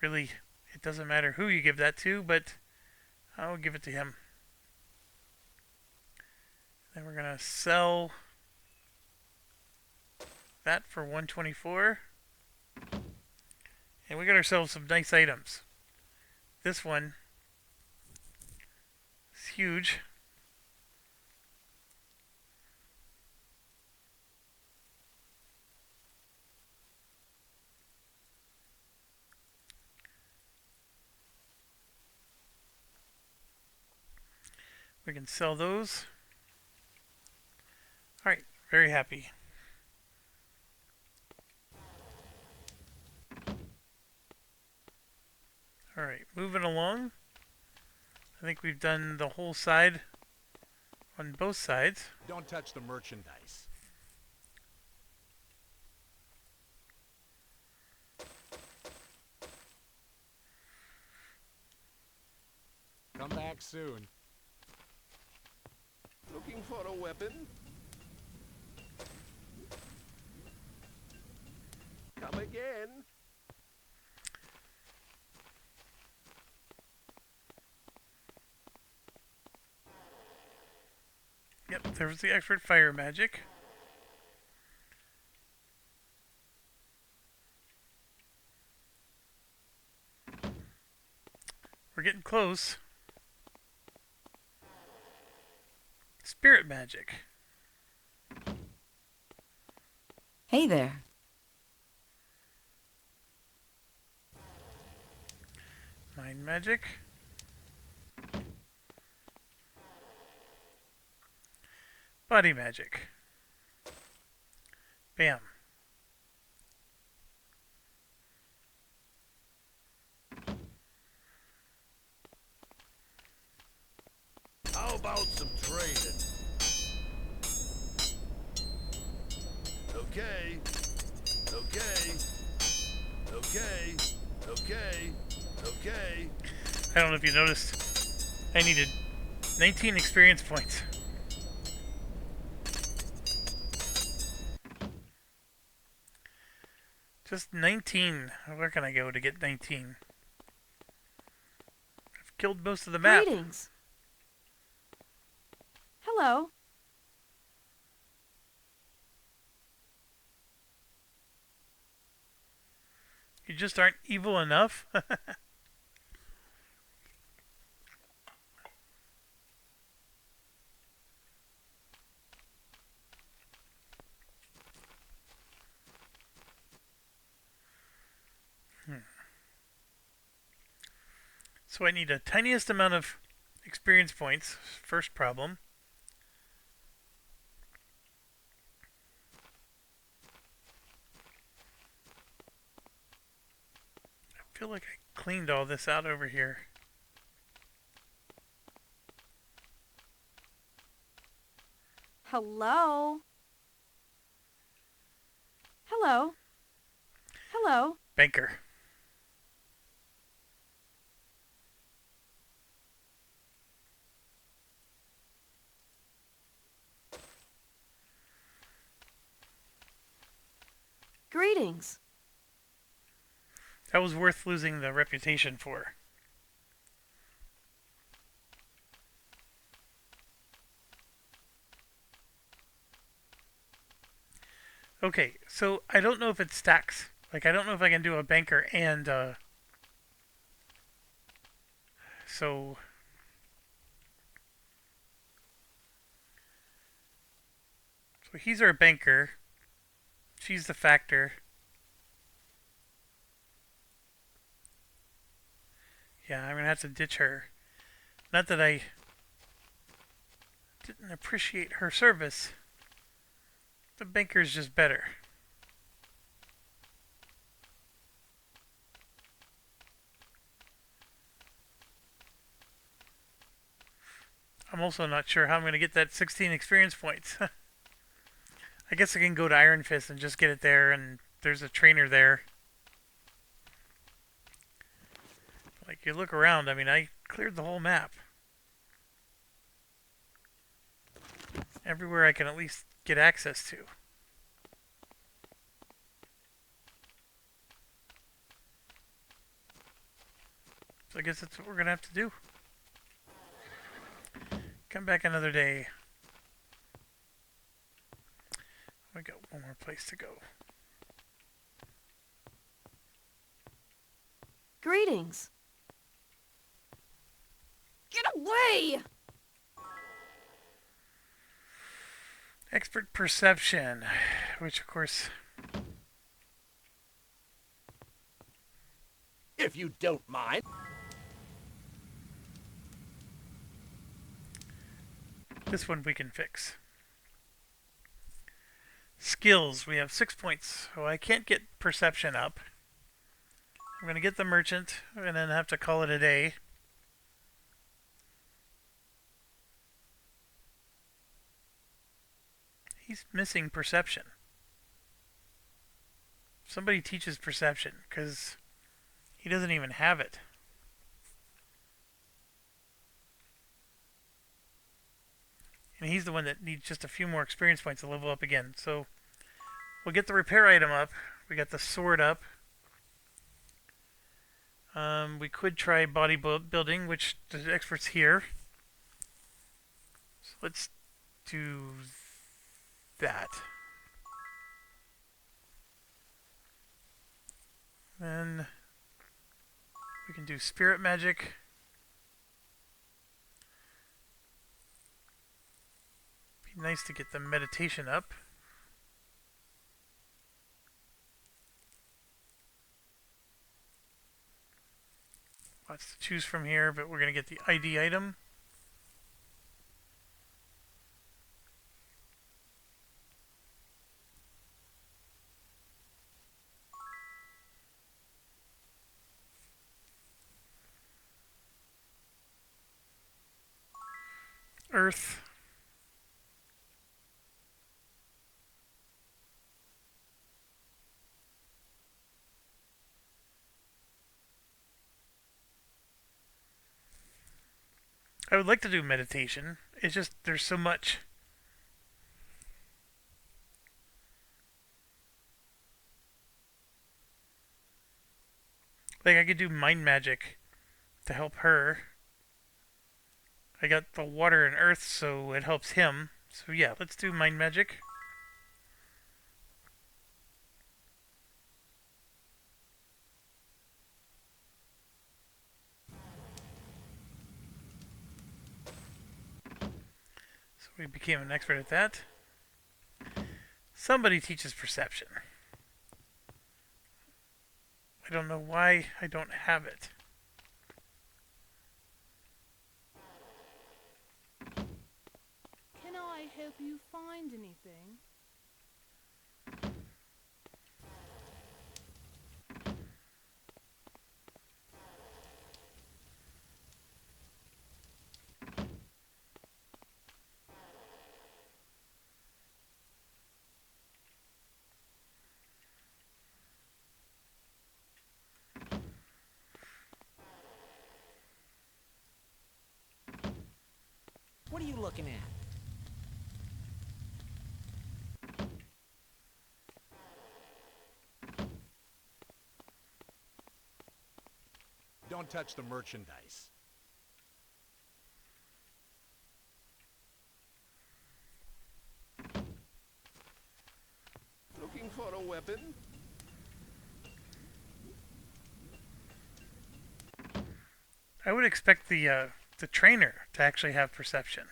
Really, it doesn't matter who you give that to, but I'll give it to him. Then we're going to sell that for 124. And we got ourselves some nice items. This one is huge. We can sell those. Alright, very happy. Alright, moving along. I think we've done the whole side on both sides. Don't touch the merchandise. Come back soon. Looking for a weapon? Come again? Yep, there was the expert fire magic. We're getting close. Spirit magic. Hey there. Mind magic. Body magic. Bam. How about some trading? Okay. Okay. Okay. Okay. Okay. I don't know if you noticed. I needed 19 experience points. Just 19. Where can I go to get 19? I've killed most of the map. Greetings. Hello. You just aren't evil enough? So I need a tiniest amount of experience points. First problem. I feel like I cleaned all this out over here. Hello. Hello. Hello. Banker. Greetings. That was worth losing the reputation for. Okay, so I don't know if it stacks. Like, I don't know if I can do a banker and, so So he's our banker. She's the factor. Yeah, I'm gonna have to ditch her. Not that I didn't appreciate her service. The banker's just better. I'm also not sure how I'm going to get that 16 experience points. I guess I can go to Iron Fist and just get it there, and there's a trainer there. Like, you look around, I mean, I cleared the whole map. Everywhere I can at least get access to. So I guess that's what we're going to have to do. Come back another day. We got one more place to go. Greetings. Get away! Expert perception, which of course... If you don't mind. This one we can fix. Skills, we have 6 points. So I can't get perception up. I'm going to get the merchant and then have to call it a day. He's missing perception. Somebody teaches perception, because he doesn't even have it. And he's the one that needs just a few more experience points to level up again. So we'll get the repair item up. We got the sword up. We could try bodybuilding, which the expert's here. So let's do that. Then we can do spirit magic. Be nice to get the meditation up. Lots to choose from here, but we're going to get the ID item. Earth. I would like to do meditation. It's just, there's so much. Like, I could do mind magic to help her. I got the water and earth, so it helps him. So yeah, let's do mind magic. So we became an expert at that. Somebody teaches perception. I don't know why I don't have it. Can I help you find anything? What are you looking at? Don't touch the merchandise. Looking for a weapon? I would expect the trainer to actually have perception.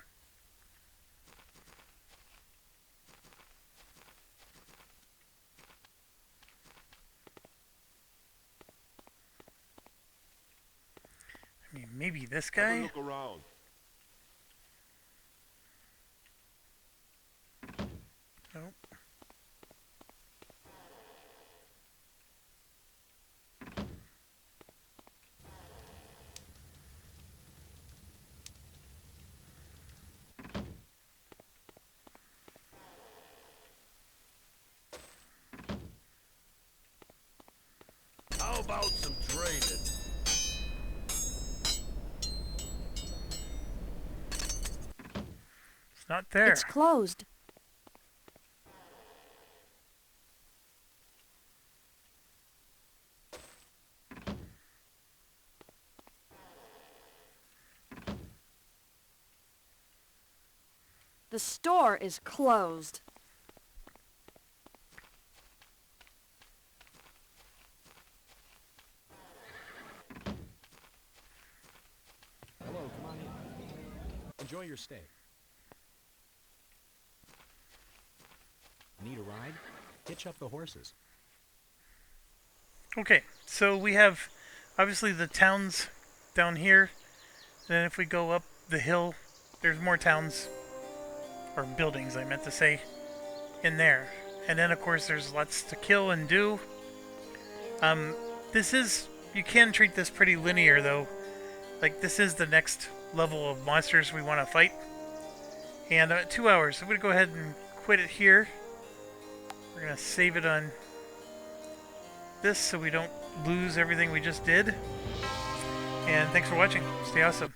maybe this Have a guy? look around. Nope. How about some training? It's not there. It's closed. The store is closed. Hello, come on in. Enjoy your stay. Need a ride? Hitch up the horses. Okay, so we have obviously the towns down here. Then if we go up the hill, there's more towns, or buildings I meant to say, in there. And then of course there's lots to kill and do. This is, you can treat this pretty linear though. Like this is the next level of monsters we want to fight. And 2 hours, I'm going to go ahead and quit it here. We're going to save it on this so we don't lose everything we just did. And thanks for watching. Stay awesome.